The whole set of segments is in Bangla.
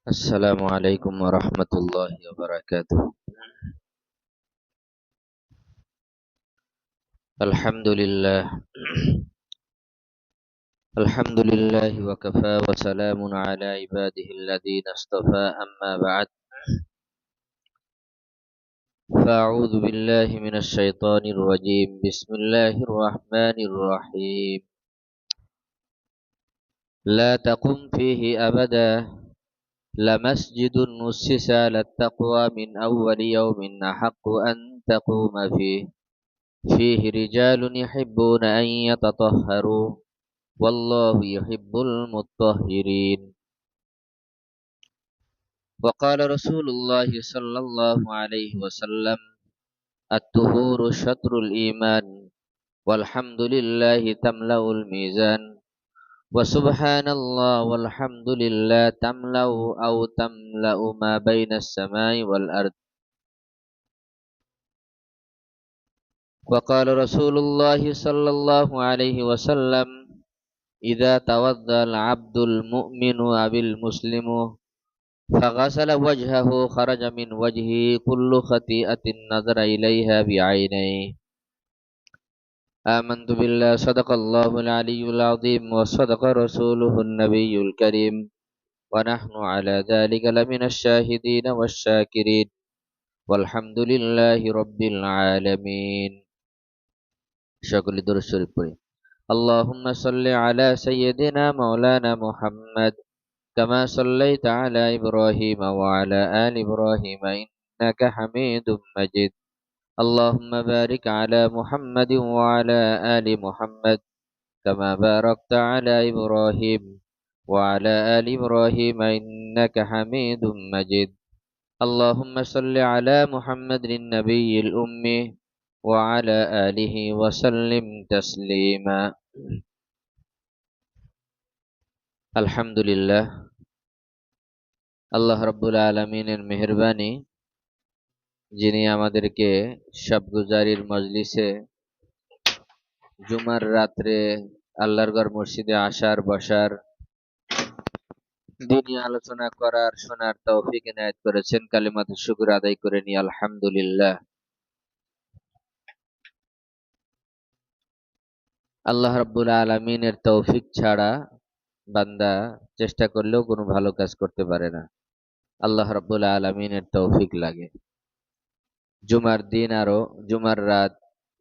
السلام عليكم ورحمة الله وبركاته. الحمد لله. الحمد لله وكفى وسلام على عباده الذين اصطفى أما بعد. فأعوذ بالله من الشيطان الرجيم. بسم الله الرحمن الرحيم. لا تقم فيه أبدا لمسجد أسس على التقوى من أول يوم أحق أن تقوم فيه رجال يحبون أن يتطهروا والله يحب المطهرين. وقال رسول الله صلى الله عليه وسلم الطهور شطر الإيمان والحمد لله تملأ الميزان وسبحان الله والحمد لله تملأ ما بين السماء والأرض. وقال رسول الله صلى الله عليه وسلم إذا توضأ العبد المؤمن أو المسلم فغسل وجهه خرج من وجهه كل خطيئة نظر إليها بعينيه. آمنت بالله صدق الله العلي العظيم وصدق رسوله النبي الكريم ونحن على ذلك لمن الشاهدين والشاكرين والحمد لله رب العالمين. সকলে দরুদ শরীফ পড়ি। اللهم صل على سيدنا مولانا محمد كما صليت على إبراهيم وعلى آل إبراهيم إنك حميد مجيد. اللهم بارك على محمد وعلى آل محمد كما باركت على إبراهيم وعلى آل إبراهيم إنك حميد مجيد. اللهم صل على محمد النبي الأمي وعلى آله وسلم تسليما. الحمد لله. আল্লাহ রাব্বুল আলামিনের মেহেরবানি, যিনি আমাদেরকে সবগুজারির মজলিসে জুমার রাত্রে আল্লাহর ঘর মসজিদে আসার বসার দিনী আলোচনা করার শোনার তৌফিক এনায়েত করেছেন। কালিমাতুশ শুকর আদায় করে নি আলহামদুলিল্লাহ। আল্লাহ রাব্বুল আলামিনের তৌফিক ছাড়া বান্দা চেষ্টা করলেও কোনো ভালো কাজ করতে পারে না। আল্লাহ রাব্বুল আলামিনের তৌফিক লাগে। জুমার দিন আরো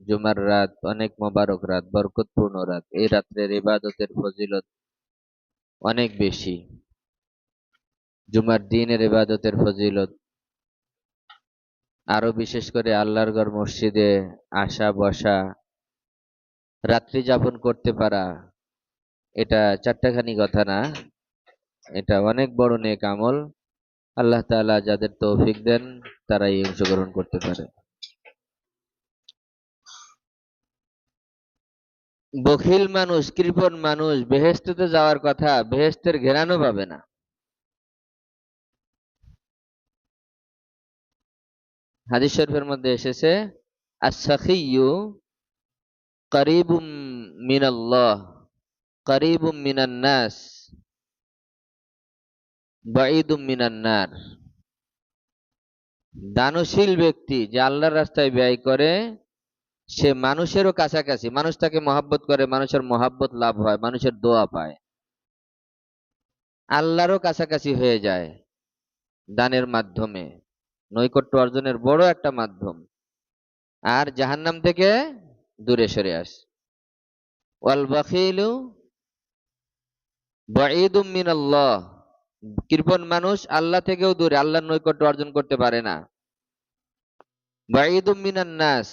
জুমার রাত অনেক মোবারক রাত, বরকতপূর্ণ রাত। এই রাত্রের ইবাদতের ফজিলত অনেক বেশি। জুমার দিনের ইবাদতের ফজিলত আরো বিশেষ করে আল্লাহর ঘর মসজিদে আসা বসা, রাত্রি যাপন করতে পারা, এটা চারটাখানি কথা না, এটা অনেক বড় নেক আমল। আল্লাহ তাআলা যাদের তৌফিক দেন তারাই অংশগ্রহণ করতে পারে। বখিল মানুষ, কৃপণ মানুষ বেহেশতে যাওয়ার কথা, বেহেশতের ঘেরানো পাবে না। হাদিস শরীফের মধ্যে এসেছে আস-সাখিয়্যু কারীবুম মিনাল্লাহ কারীবুম মিনান নাস বাঈদুম মিনান নার। দানশীল ব্যক্তি যে আল্লাহর রাস্তায় ব্যয় করে সে মানুষেরও কাছাকাছি, মানুষ তাকে মহাব্বত করে, মানুষের মহাব্বত লাভ হয়, মানুষের দোয়া পায়, আল্লাহরও কাছাকাছি হয়ে যায় দানের মাধ্যমে। নৈকট্য অর্জনের বড় একটা মাধ্যম। আর জাহান্নাম থেকে দূরে সরে আসে। ওয়াল বাখিলু বাঈদুম মিনাল্লাহ, কৃপণ মানুষ আল্লাহ থেকেও দূরে, আল্লাহর নৈকট্য অর্জন করতে পারে না। বাঈদুম মিনান নাস,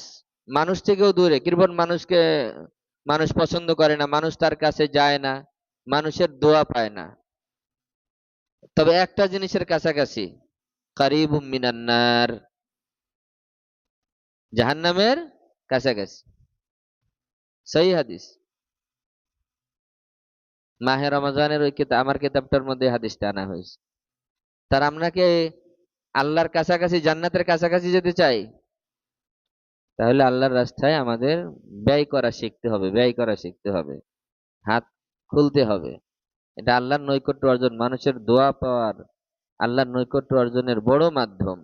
মানুষ থেকেও দূরে। কৃপণ মানুষকে মানুষ পছন্দ করে না, মানুষ তার কাছে যায় না, মানুষের দোয়া পায় না। তবে একটা জিনিসের কাছাকাছি, কারীবুম মিনান নার, জাহান্নামের কাছাকাছি। সহিহ হাদিস। মাহে রমজানের ওই কিতাব, আমার কিতাবটার মধ্যে হাদিসটা আনা হয়েছে। তার আমরা কি আল্লাহর কাছাকাছি, জান্নাতের কাছাকাছি যেতে চাই, তাহলে আল্লাহর রাস্তায় আমাদের ব্যয় করা শিখতে হবে, হাত খুলতে হবে। এটা আল্লাহর নৈকট্য অর্জন, মানুষের দোয়া পাওয়ার আল্লাহর নৈকট্য অর্জনের বড় মাধ্যম।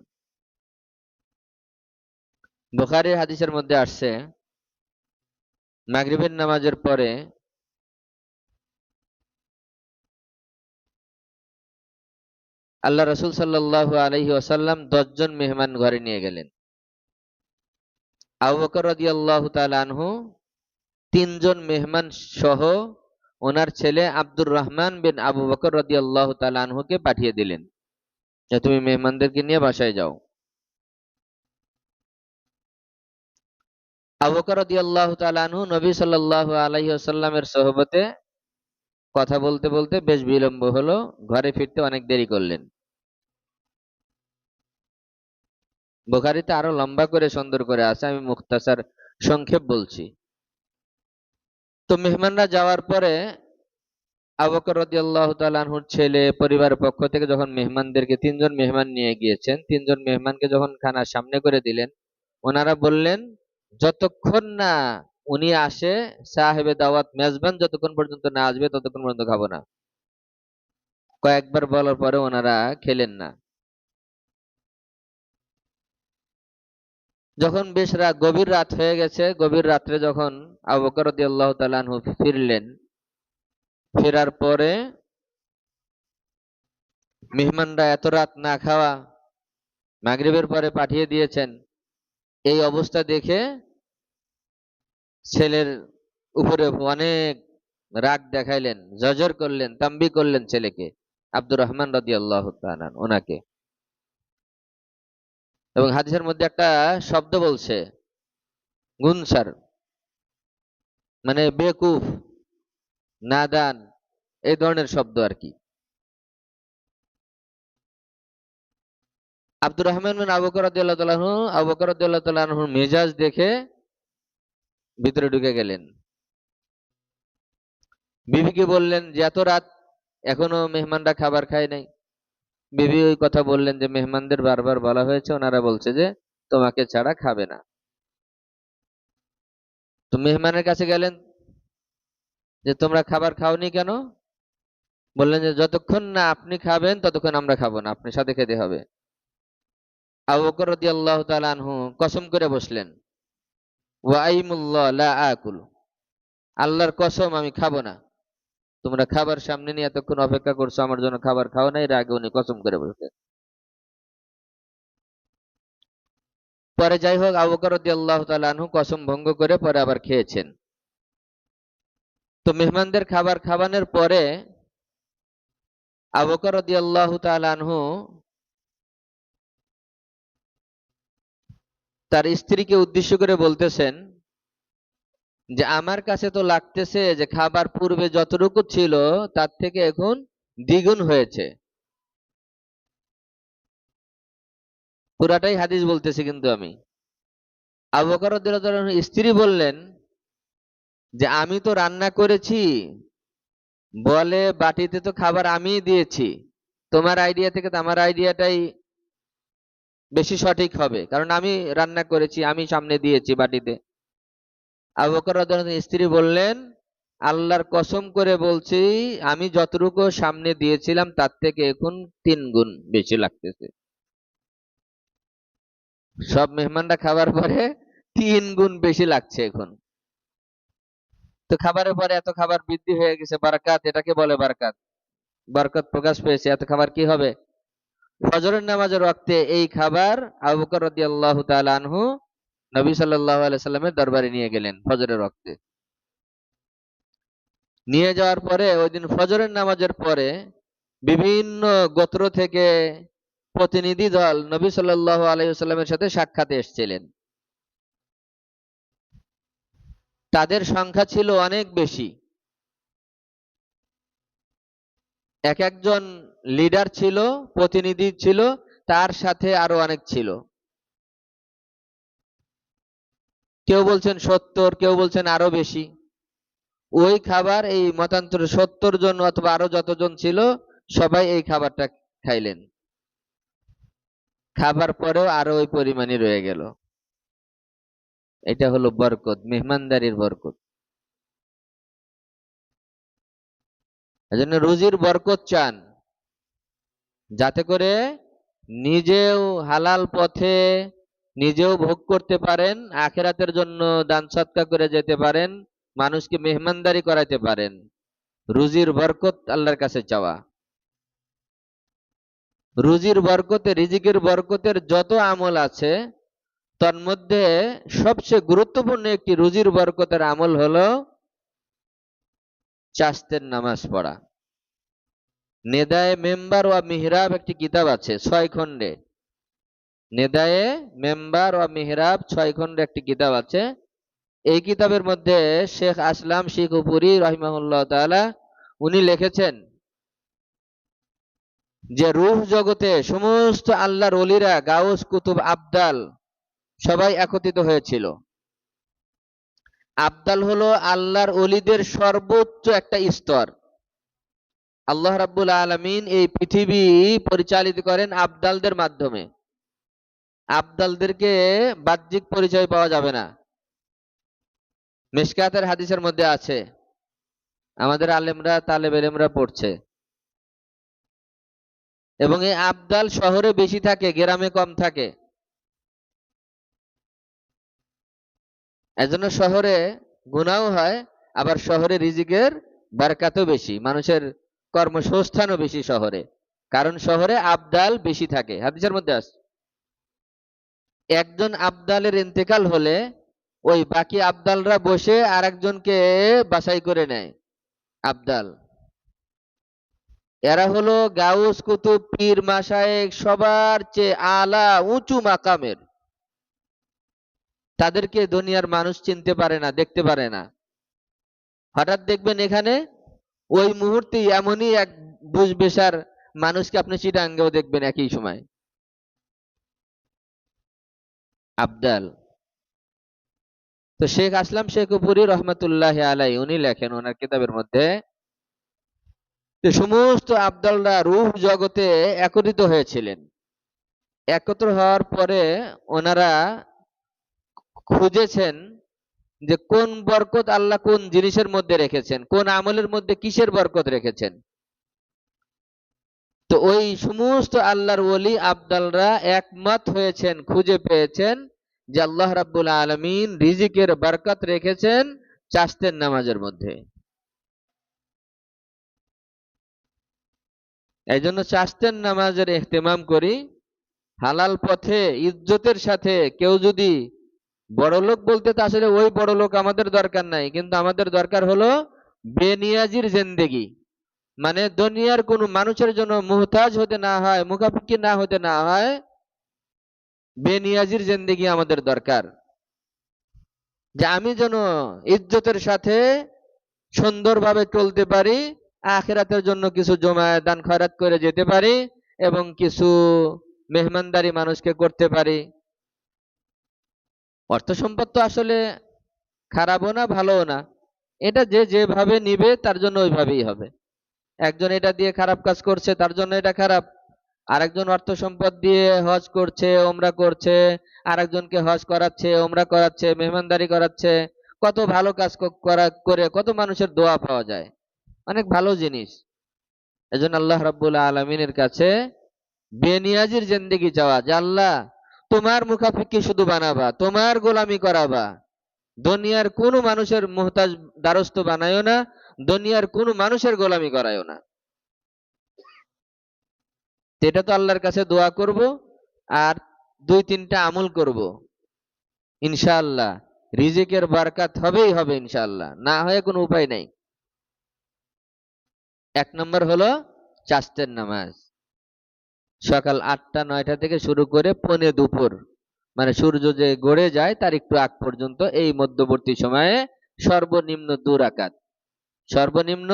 বুখারীর হাদিসের মধ্যে আসছে, মাগরিবের নামাজের পরে আল্লাহ রাসূল সাল্লাল্লাহু আলাইহি ওয়াসাল্লাম 10 জন মেহমান ঘরে নিয়ে গেলেন। আবু বকর রাদিয়াল্লাহু তাআলা আনহু 3 জন মেহমান সহ ওনার ছেলে আব্দুর রহমান বিন আবু বকর রাদিয়াল্লাহু তাআলা আনহুকে পাঠিয়ে দিলেন যে তুমি মেহমানদেরকে নিয়ে বাসায় যাও। আবু বকর রাদিয়াল্লাহু তাআলা আনহু নবী সাল্লাল্লাহু আলাইহি ওয়াসাল্লামের সোহবতে কথা বলতে বলতে বেশ বিলম্ব হলো, ঘরে ফিরতে অনেক দেরি করলেন। বুখারীতে আরো লম্বা করে সুন্দর করে আছে, আমি মুখতাসার সংক্ষেপ বলছি। তো মেহমানরা যাওয়ার পরে আবু বকর রাদিয়াল্লাহু তাআলা আনহুর ছেলে পরিবারের পক্ষ থেকে যখন মেহমানদেরকে 3 জন মেহমান নিয়ে গিয়েছেন, 3 জন মেহমানকে যখন খানার সামনে করে দিলেন, ওনারা বললেন যতক্ষণ না উনি আসে, সাহেবে দাওয়াত মেজবান যতক্ষণ পর্যন্ত না আসবে ততক্ষণ পর্যন্ত খাবো না। কয়েকবার বলার পরে ওনারা খেলেন না। যখন বেশ গভীর রাত হয়ে গেছে, গভীর রাত্রে যখন আবু বকর রাদিয়াল্লাহু তাআলা আনহু ফিরলেন, ফেরার পরে মেহমানরা এত রাত না খাওয়া, মাগরিবের পরে পাঠিয়ে দিয়েছেন, এই অবস্থা দেখে ছেলের উপরে অনেক রাগ দেখাইলেন, জজর করলেন, তাম্বি করলেন ছেলেকে, আব্দুর রহমান রাদিয়াল্লাহু তাআলা ওনাকে। এবং হাদিসের মধ্যে একটা শব্দ বলছে গুনসার, মানে বেকুফ, নাদান, এই ধরনের শব্দ আর কি। আব্দুর রহমান বিন আবু বকর রাদিয়াল্লাহু তাআলা আনহু আবু বকর রাদিয়াল্লাহু তাআলা আনহুর মেজাজ দেখে ভিতরে ঢুকে গেলেন। বিবিকে বললেন যে এত রাত এখনো মেহমানরা খাবার খায় নাই। বিবি ওই কথা বললেন যে মেহমানদের বারবার বলা হয়েছে, ওনারা বলছে যে তোমাকে ছাড়া খাবে না। তো মেহমানের কাছে গেলেন যে তোমরা খাবার খাওনি কেন? বললেন যে যতক্ষণ না আপনি খাবেন ততক্ষণ আমরা খাবো না, আপনি সাথে খেতে হবে। আবু বকর রাদিয়াল্লাহু তাআলা আনহু কসম করে বসলেন, ওয়া আইমুল্লাহ লা আকুল, আল্লাহর কসম আমি খাবো না। তোমরা খাবার সামনে নিয়ে এতক্ষণ অপেক্ষা করছো, আমার জন্য খাবার খাও নাই, রাগে উনি কসম করে বসলেন। পরে যাই হোক, আবু বকর রাদিয়াল্লাহু তাআলা আনহু কসম ভঙ্গ করে পরে আবার খেয়েছেন। তো মেহমানদের খাবার খাওয়ানোর পরে আবু বকর রাদিয়াল্লাহু তাআলা আনহু তার স্ত্রীকে উদ্দেশ্য করে বলতেছেন যে আমার কাছে তো লাগতেছে যে খাবার পূর্বে যতটুকু ছিল তার থেকে এখন দ্বিগুণ হয়েছে। পুরাটাই হাদিস বলতেছি কিন্তু আমি। আবু বকর রাদিয়াল্লাহু আনহু স্ত্রী বললেন যে আমি তো রান্না করেছি, বলে বাটিতে তো খাবার আমিই দিয়েছি, তোমার আইডিয়া থেকে তো আমার আইডিয়াটাই বেশি সঠিক হবে, কারণ আমি রান্না করেছি, আমি সামনে দিয়েছি বাটিতে। আবু বকর রাদিয়াল্লাহু আনহু স্ত্রী বললেন আল্লাহর কসম করে বলছি, আমি যতটুকু সামনে দিয়েছিলাম তার থেকে এখন 3 গুণ বেশি লাগতেছে। সব মেহমানরা খাবার পরে 3 গুণ বেশি লাগছে এখন। তো খাবারের পরে এত খাবার বৃদ্ধি হয়ে গেছে, বারাকাত, এটাকে বলে বারাকাত, বরকত প্রকাশ পেয়েছে। এত খাবার কি হবে? ফজরের নামাজের ওয়াক্তে এই খাবার আবু বকর রাদিয়াল্লাহু তাআলা আনহু নবী সাল্লাল্লাহু আলাইহি সাল্লামের দরবারে নিয়ে গেলেন ফজরের ওয়াক্তে। নিয়ে যাওয়ার পরে ওই দিন ফজরের নামাজের পরে বিভিন্ন গোত্র থেকে প্রতিনিধি দল নবী সাল্লাল্লাহু আলাইহি ওয়াসাল্লামের সাথে সাক্ষাতে এসেছিলেন। তাদের সংখ্যা ছিল অনেক বেশি। এক একজন লিডার ছিল, প্রতিনিধি ছিল, তার সাথে আরো অনেক ছিল। কেউ বলছেন 70, কেউ বলছেন আরো বেশি। ওই খাবার এই মতান্তরে 70 জন অথবা আরো যতজন ছিল সবাই এই খাবারটা খাইলেন। খাবার পরেও আরো ওই পরিমাণই রয়ে গেল। এটা হলো বরকত, মেহমানদারির বরকত। এজন্য রুজির বরকত চান, যাতে করে নিজেও হালাল পথে নিজেও ভোগ করতে পারেন, আখিরাতের জন্য দান সদকা করে যেতে পারেন, মানুষকে মেহমানদারি করাইতে পারেন। রুজির বরকত আল্লাহর কাছে চাওয়া। রুজির বরকতে, রিজিকের বরকতের যত আমল আছে তার মধ্যে সবচেয়ে গুরুত্বপূর্ণ একটি রুজির বরকতের আমল হলো চাস্তের নামাজ পড়া। নেদায়ে মেম্বার ওয়া মিহরাব একটি কিতাব আছে 6 খণ্ডে। নেদায়ে মেম্বার ওয়া মিহরাব 6 খণ্ডে একটি কিতাব আছে। এই কিতাবের মধ্যে শেখ আসলাম শিখুপুরি রাহিমাহুল্লাহ তাআলা উনি লিখেছেন যে রূহ জগতে সমস্ত আল্লাহর ওলিরা, গাউস, কুতুব, আবদাল সবাই একত্রিত হয়েছিল। আবদাল হলো আল্লাহর ওলিদের সর্বোচ্চ একটা স্তর। আল্লাহ রাব্বুল আলামিন এই পৃথিবী পরিচালিত করেন আবদালদের মাধ্যমে। আবদালদেরকে বাহ্যিক পরিচয় পাওয়া যাবে না। মিশকাতের হাদিসের মধ্যে আছে, আমাদের আলেমরা তালেবে ইলমরা পড়ছে। এবং এই আবদাল শহরে বেশি থাকে, গ্রামে কম থাকে। এজন্য শহরে গুনাহও হয়, আবার শহরে রিজিকের বারাকাতও বেশি, মানুষের কর্মসংস্থানও বেশি শহরে, কারণ শহরে আবদাল বেশি থাকে। হাদিসের মধ্যে আছে একজন আবদালের ইন্তেকাল হলে ওই বাকি আবদালরা বসে আরেকজনকে বাছাই করে নেয়। আবদাল এরা হলো গাউস, কুতুব, পীর, মাশায়েখ সবার চেয়ে আলা উঁচু মাকামের। তাদেরকে দুনিয়ার মানুষ চিনতে পারে না, দেখতে পারে না। হঠাৎ দেখবেন এখানে ওই মুহূর্তে এমনই এক বুঝবেশার মানুষকে আপনি চিটাঙ্গেও দেখবেন একই সময়। আবদাল। তো শেখ আসলাম শেখুপুরি রহমতুল্লাহ আলাই উনি লেখেন ওনার কিতাবের মধ্যে যে সমস্ত আবদালরা রূহ জগতে একত্রিত হয়েছিলেন। একত্র হওয়ার পরে ওনারা খুঁজেছেন যে কোন বরকত আল্লাহ কোন জিনিসের মধ্যে রেখেছেন, কোন আমলের মধ্যে কিসের বরকত রেখেছেন। তো ওই সমস্ত আল্লাহর ওলি আবদালরা একমত হয়েছেন, খুঁজে পেয়েছেন যে আল্লাহ রাব্বুল আলামিন রিজিকের বরকত রেখেছেন চাস্তের নামাজের মধ্যে। এই জন্য চাস্তের নামাজের ইহতিমাম করি। হালাল পথে ইজ্জতের সাথে কেউ যদি বড়লোক, বলতে তো আসলে ওই বড়লোক আমাদের দরকার নাই, কিন্তু আমাদের দরকার হলো বেনিয়াজির জিন্দেগি, মানে দুনিয়ার কোনো মানুষের জন্য মুহতাজ হতে না হয়, মুখাপেক্ষী না হতে না হয়, বেনিয়াজির জিন্দেগি আমাদের দরকার। যে আমি যেন ইজ্জতের সাথে সুন্দরভাবে চলতে পারি, আখিরাতের জন্য কিছু জমা দান খয়রাত করে যেতে পারি, এবং কিছু মেহমানদারি মানুষকে করতে পারি। অর্থ সম্পদ তো আসলে খারাপও না ভালোও না, এটা যে যেভাবে নিবে তার জন্য ওইভাবেই হবে। একজন এটা দিয়ে খারাপ কাজ করছে তার জন্য এটা খারাপ, আরেকজন অর্থ সম্পদ দিয়ে হজ করছে, ওমরা করছে, আরেকজনকে হজ করাচ্ছে, ওমরা করাচ্ছে, মেহমানদারি করাচ্ছে, কত ভালো কাজ করে কত মানুষের দোয়া পাওয়া যায়, অনেক ভালো জিনিস। এজন্য আল্লাহ রাব্বুল আলামিনের কাছে বেনিয়াজির জিন্দেগি চাওয়া, যে আল্লাহ তোমার মুখাপেক্ষী শুধু বানাবা, তোমার গোলামি করাবা, দুনিয়ার কোনো মানুষের মুহতাজ দ্বারস্থ বানায়ও না, দুনিয়ার কোনো মানুষের গোলামি করায়ও না। এটা তো আল্লাহর কাছে দোয়া করব, আর 2-3টা আমল করব, ইনশাআল্লাহ রিজিকের বরকত হবেই হবে ইনশাআল্লাহ, না হয়ে কোনো উপায় নাই। 1 নম্বর হলো চাস্তের নামাজ। সকাল 8টা-9টা থেকে শুরু করে পৌনে দুপুর, মানে সূর্য যে গড়ে যায় তার একটু আগ পর্যন্ত, এই মধ্যবর্তী সময়ে সর্বনিম্ন 2 রাকাত, সর্বনিম্ন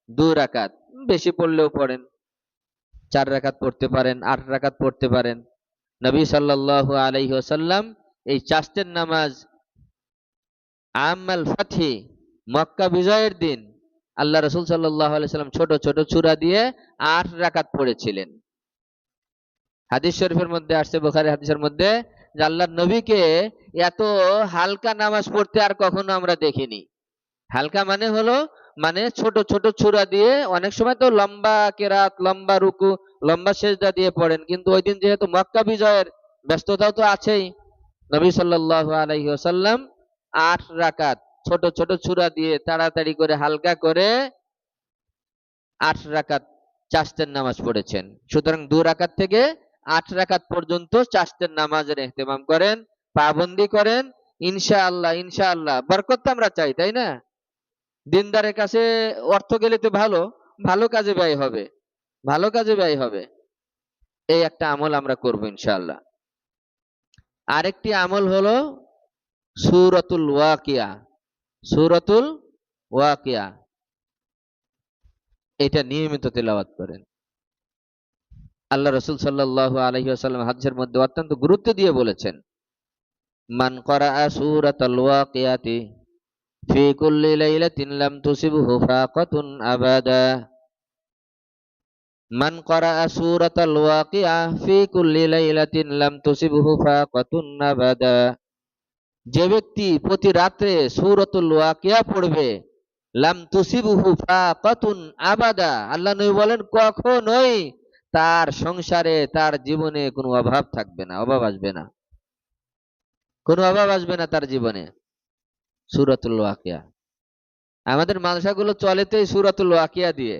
2 রাকাত, বেশি পড়লেও পড়েন, 4 রাকাত পড়তে পারেন, 8 রাকাত পড়তে পারেন। নবী সাল্লাল্লাহু আলাইহি ওয়াসাল্লাম এই চাস্তের নামাজ আমাল ফাথি, মক্কা বিজয়ের দিন আল্লাহ রাসূল সাল্লাল্লাহু আলাইহি ওয়াসাল্লাম ছোট ছোট সূরা দিয়ে 8 রাকাত পড়েছিলেন। হাদিস শরীফের মধ্যে আসছে, বুখারী হাদিসের মধ্যে, যে আল্লাহর নবীকে এত হালকা নামাজ পড়তে আর কখনো আমরা দেখিনি। হালকা মানে হলো, মানে ছোট ছোট সূরা দিয়ে, অনেক সময় তো লম্বা কেরাত, লম্বা রুকু, লম্বা সেজদা দিয়ে পড়েন। কিন্তু ওই দিন যেহেতু মক্কা বিজয়ের ব্যস্ততাও তো আছেই, নবী সাল্লাল্লাহু আলাইহি ওয়াসাল্লাম 8 রাকাত ছোট ছোট সূরা দিয়ে তাড়াতাড়ি করে হালকা করে 8 রাকাত চাশতের নামাজ পড়েছেন। সুতরাং 2 রাকাত থেকে 8 রাকাত পর্যন্ত চাশতের নামাজের ইহতিমাম করেন, পাবন্দি করেন। ইনশাআল্লাহ ইনশাআল্লাহ বরকত তো আমরা চাই, তাই না? দিনদারের কাছে অর্থ গেলে তো ভালো, ভালো কাজে ব্যয় হবে, ভালো কাজে ব্যয় হবে। এই একটা আমল আমরা করব ইনশাআল্লাহ। আরেকটি আমল হলো সূরাতুল ওয়াকিয়া। সূরাতুল ওয়াকিয়া এটা নিয়মিত তেলাওয়াত করেন। আল্লাহ রাসূল সাল্লাল্লাহু আলাইহি ওয়াসাল্লাম হাদিসের মধ্যে অত্যন্ত গুরুত্ব দিয়ে বলেছেন, মান ক্বারাআ সূরাতাল ওয়াকিয়াতি ফি কুল্লি লাইলাতিন লাম তুসিবহু ফাকাতুন আবাদা। মান ক্বারাআ সূরাতাল ওয়াকিয়া ফি কুল্লি লাইলাতিন লাম তুসিবহু ফাকাতুন আবাদা। যে ব্যক্তি প্রতি রাত্রে সূরাতুল ওয়াকিয়া পড়বে, লাম তুসিবহু ফাকাতুন আবাদা, আল্লাহ নবী বলেন কখনোই তার সংসারে তার জীবনে কোনো অভাব থাকবে না, অভাব আসবে না, কোনো অভাব আসবে না তার জীবনে। সূরাতুল ওয়াকিয়া আমাদের মাদ্রাসাগুলো চলে তো এই সূরাতুল ওয়াকিয়া দিয়ে।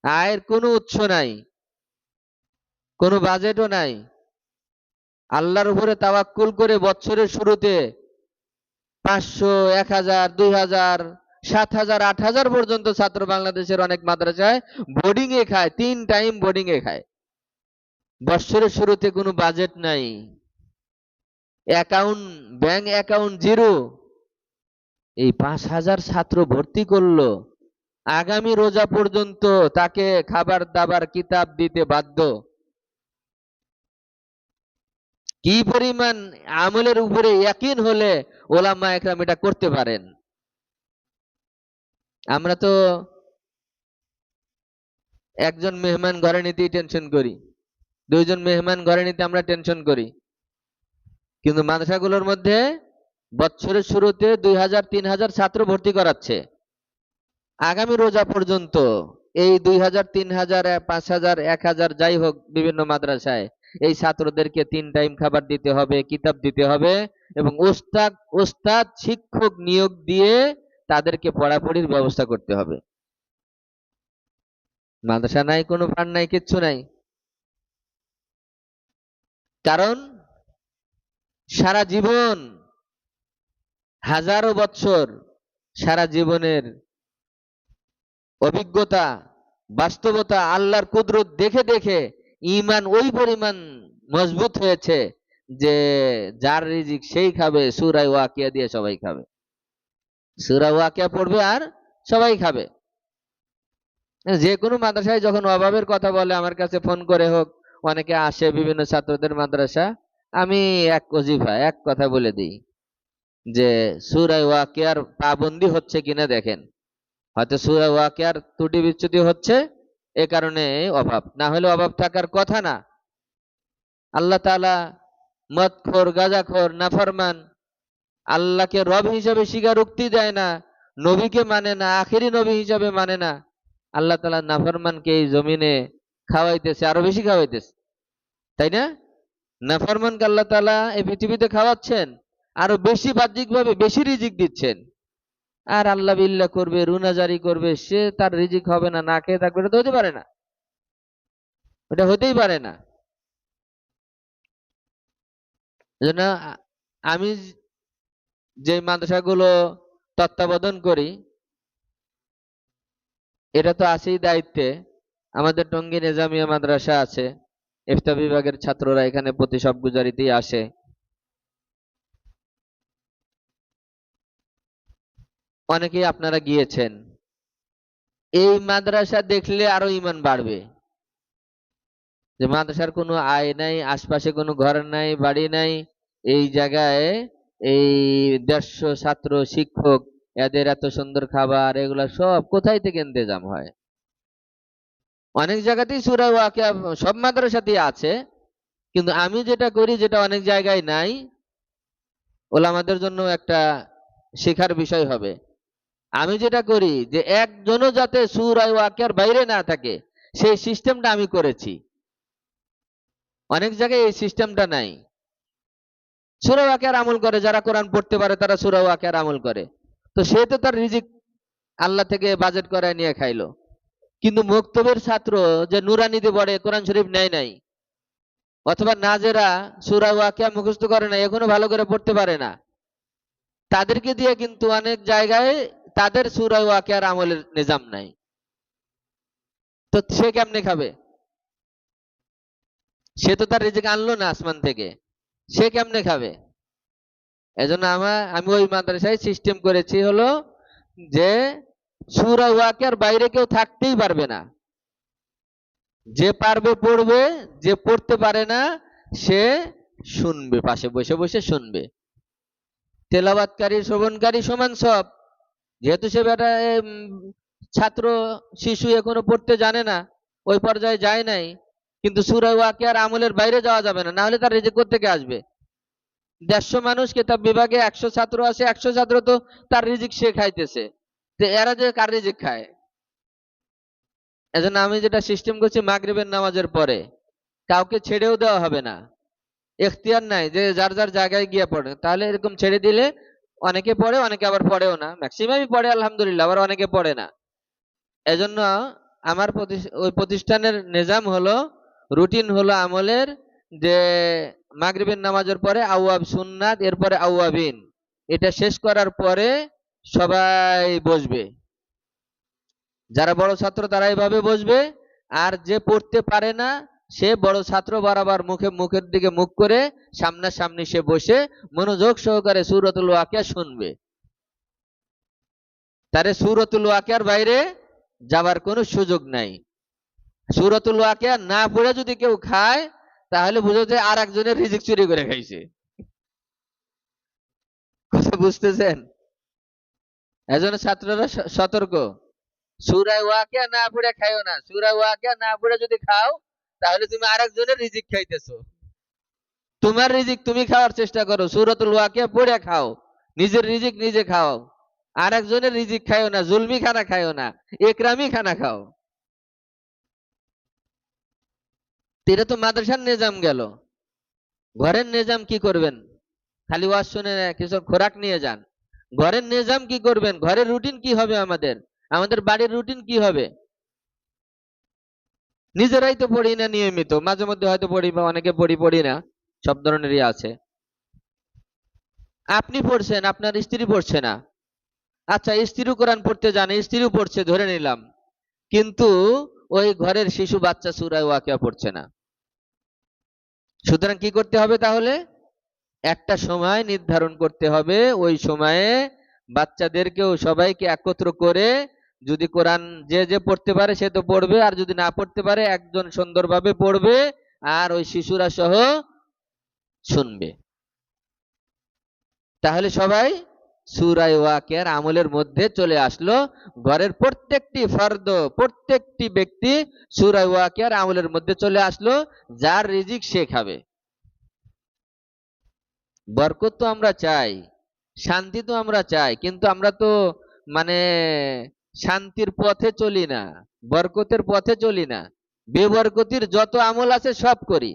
আয়ের কোনো উৎস নাই, কোনো বাজেটও নাই। আল্লাহর উপরে তাওয়াক্কুল করে বছরের শুরুতে 500, 1000, 2000, 7000, 8000 পর্যন্ত ছাত্র বাংলাদেশের অনেক মাদ্রাসায় বোর্ডিং এ খায়, 3 টাইম বোর্ডিং এ খায়। বছরের শুরুতে কোনো বাজেট নাই, অ্যাকাউন্ট, ব্যাংক অ্যাকাউন্ট জিরো। এই 5000 ছাত্র ভর্তি করলো, আগামী রোজা পর্যন্ত তাকে খাবার দাবার কিতাব দিতে বাধ্য। কি পরিমাণ আমলের উপরে ইয়াকিন হলে ওলামা একরাম এটা করতে পারেন। আমরা তো একজন মেহমান ঘরে নিতেই টেনশন করি, 2জন মেহমান ঘরে নিতে আমরা টেনশন করি। কিন্তু মাদ্রাসাগুলোর মধ্যে বছরের শুরুতে 2000-3000 ছাত্র ভর্তি করাচ্ছে, আগামী রোজা পর্যন্ত এই 2000, 3000, 5000, 1000 যাই হোক বিভিন্ন মাদ্রাসায় এই ছাত্রদেরকে 3 টাইম খাবার দিতে হবে, কিতাব দিতে হবে এবং ওস্তাদ ওস্তাদ শিক্ষক নিয়োগ দিয়ে তাদেরকে পড়াপড়ির ব্যবস্থা করতে হবে। মাদ্রাসা নাই, কোনো ফান্ড নাই, কিচ্ছু নাই। কারণ সারা জীবন, হাজারো বৎসর, সারা জীবনের অভিজ্ঞতা, বাস্তবতা, আল্লাহর কুদরত দেখে দেখে ঈমান ওই পরিমাণ মজবুত হয়েছে যে যার রিজিক সেই খাবে। সূরা ওয়াকিয়া দিয়ে সবাই খাবে, সূরা ওয়াকিয়া পড়বে আর সবাই খাবে। যে কোনো মাদ্রাসায় যখন অভাবের কথা বলে আমার কাছে ফোন করে হোক, অনেকে আসে বিভিন্ন ছাত্রদের মাদ্রাসা, আমি এক ওজিফা এক কথা বলে দিই যে সূরা ওয়াকিয়ার পাবন্দি হচ্ছে কিনা দেখেন। হয়তো সূরা ওয়াকিয়ার ত্রুটি বিচ্যুতি হচ্ছে, এ কারণে অভাব, না হলে অভাব থাকার কথা না। আল্লাহ তাআলা মদখোর, গাঁজাখোর, নাফরমান, আল্লাহকে রব হিসাবে স্বীকারোক্তি দেয় না, নবীকে মানে না, আখেরি নবী হিসাবে মানে না, আল্লাহ তাআলা নাফরমানকে এই জমিনে খাওয়াইতেছে, আরো বেশি খাওয়াইতেছে, তাই না? নাফরমানকে আল্লাহ তাআলা এই পৃথিবীতে খাওয়াচ্ছেন, আরো বেশি বাহ্যিকভাবে বেশি রিজিক দিচ্ছেন। আর আল্লাহ বিল্লাহ করবে, রুনাজারি করবে, সে তার রিজিক হবে না, না খেয়ে থাকবে, এটা তো হতে পারে না, এটা হতেই পারে না। এজন্য আমি যে মাদ্রাসাগুলো তত্ত্বাবধান করি, এটা তো আছেই দায়িত্বে। আমাদের টঙ্গী নিজামিয়া মাদ্রাসা আছে, ইফতা বিভাগের ছাত্ররা এখানে প্রতি সব গুজারিতেই আসে। অনেকেই আপনারা গিয়েছেন। এই মাদ্রাসা দেখলে আরো ঈমান বাড়বে, যে মাদ্রাসার কোনো আয় নাই, আশপাশে কোনো ঘর নাই, বাড়ি নাই, এই জায়গায় এই 150 ছাত্র, শিক্ষক, এদের এত সুন্দর খাবার, এগুলা সব কোথায় থেকে ইন্তেজাম হয়? অনেক জায়গাতেই সূরা ওয়াকিয়া সব মাদ্রাসাতেই আছে, কিন্তু আমি যেটা করি, যেটা অনেক জায়গায় নাই, ওলামাদের জন্য একটা শেখার বিষয় হবে। আমি যেটা করি যে একজনও যাতে সূরা ওয়াকিয়ার বাইরে না থাকে, সেই সিস্টেমটা আমি করেছি। অনেক জায়গায় এই সিস্টেমটা নাই। সূরা ওয়াকিয়ার আমল করে, যারা কোরআন পড়তে পারে তারা সূরা ওয়াকিয়ার আমল করে। তো সে তো তার রিজিক আল্লাহ থেকে বাজেট করায় নিয়ে খাইলো। কিন্তু মক্তবের ছাত্র যে নুরানিতে পড়ে, কোরআন শরীফ নেয় নাই, অথবা নাজেরা সূরা ওয়াকিয়া মুখস্থ করে না, এখনো ভালো করে পড়তে পারে না, তাদেরকে দিয়ে কিন্তু অনেক জায়গায় তাদের সূরা ওয়াকিয়ার আমলের নিজাম নাই। তো সে কেমনে খাবে? সে তো তার রিজিক আনলো না আসমান থেকে, সে কেমনে খাবে? এজন্য আমি ওই মাদ্রাসায় সিস্টেম করেছি হলো যে সূরা ওয়াকিয়ার বাইরে কেউ থাকতেই পারবে না। যে পারবে পড়বে, যে পড়তে পারে না সে শুনবে, পাশে বসে বসে শুনবে। তেলাওয়াতকারী শ্রবণকারী সমান সব। যেহেতু সে বেটা ছাত্র, শিশু, এখনো পড়তে জানে না, ওই পর্যায়ে যায় নাই, কিন্তু সূরা ওয়াকিয়ার আমলের বাইরে যাওয়া যাবে না, না হলে তার রিজিক কোত্থেকে আসবে? 150 মানুষ কিতাব বিভাগে, 100 ছাত্র আছে, 100 ছাত্র তো তার রিজিক সে খাইতেছে, তো এরা যে কার রিজিক খায়? এজন্য আমি যেটা সিস্টেম করছি, মাগরিবের নামাজের পরে কাউকে ছেড়েও দেওয়া হবে না। এখতিয়ার নাই যে যার যার জায়গায় গিয়ে পড়ে, তাহলে এরকম ছেড়ে দিলে অনেকে পড়ে, অনেকে আবার পড়েও না, ম্যাক্সিমামই পড়ে আলহামদুলিল্লাহ, আবার অনেকে পড়ে না। এজন্য আমার ওই প্রতিষ্ঠানের নিজাম হলো, রুটিন হলো আমলের, যে মাগরিবের নামাজের পরে আওয়াব সুন্নাত, এরপরে আওয়াবিন, এটা শেষ করার পরে সবাই বসবে। যারা বড় ছাত্র তারা এভাবে বসবে, আর যে পড়তে পারে না সে বড় ছাত্র বরাবর মুখের দিকে মুখ করে সামনাসামনি সে বসে মনোযোগ সহকারে সূরাতুল ওয়াকিয়া শুনবে। তারে সূরাতুল ওয়াকিয়ার বাইরে যাবার কোনো সুযোগ নাই। সূরাতুল ওয়াকিয়া না পড়ে যদি কেউ খায়, তাহলে বুঝো যে আর একজনের রিজিক চুরি করে খাইছে। কথা বুঝতেছেন? এজন্য ছাত্ররা সতর্ক। সূরা ওয়াকিয়া না পড়ে খাইও না। সূরা ওয়াকিয়া না পড়ে যদি খাও, তাহলে তুমি আরেকজনের রিজিক খাইতেছো। তোমার রিজিক তুমি খাওয়ার চেষ্টা করো, সূরাতুল ওয়াকিয়া পড়ে খাও, নিজের রিজিক নিজে খাও। আরেকজনের রিজিক খাইও না, জুলমি খানা খাইও না, একরামি খানা খাও। এটা তো মাদ্রাসার নিজাম গেল। ঘরের নিজাম কি করবেন? খালি ওয়াজ শুনে কিছু খোরাক নিয়ে যান। ঘরের নিজাম কি করবেন? ঘরের রুটিন কি হবে? আমাদের বাড়ির রুটিন কি হবে? নিজেরাই তো পড়ি না নিয়মিত, মাঝে মধ্যে হয়তো পড়ি, বা অনেকে পড়ি না, সব ধরনেরই আছে। আপনি পড়ছেন, আপনার স্ত্রী পড়ছে না, আচ্ছা স্ত্রীও কোরআন পড়তে জানে, স্ত্রীও পড়ছে ধরে নিলাম, কিন্তু ওই ঘরের শিশু বাচ্চা সূরা ওয়াকিয়া পড়ছে না। সুতরাং কি করতে হবে তাহলে? একটা সময় নির্ধারণ করতে হবে, ওই সময়ে বাচ্চাদেরকেও সবাইকে একত্র করে, যদি কোরআন যে যে পড়তে পারে সে তো পড়বে, আর যদি না পড়তে পারে একজন সুন্দরভাবে পড়বে, আর ওই শিশুরা সহ শুনবে। তাহলে সবাই সূরা ওয়াকিয়ার আমলের মধ্যে চলে আসলো। ঘরের প্রত্যেকটি ফর্দ, প্রত্যেকটি ব্যক্তি সূরা ওয়াকিয়ার আমলের মধ্যে চলে আসলো। যার রিজিক সে খাবে। বরকত তো আমরা চাই, শান্তি তো আমরা চাই, কিন্তু আমরা তো মানে শান্তির পথে চলি না, বরকতের পথে চলি না। বেবরকতির যত আমল আছে সব করি।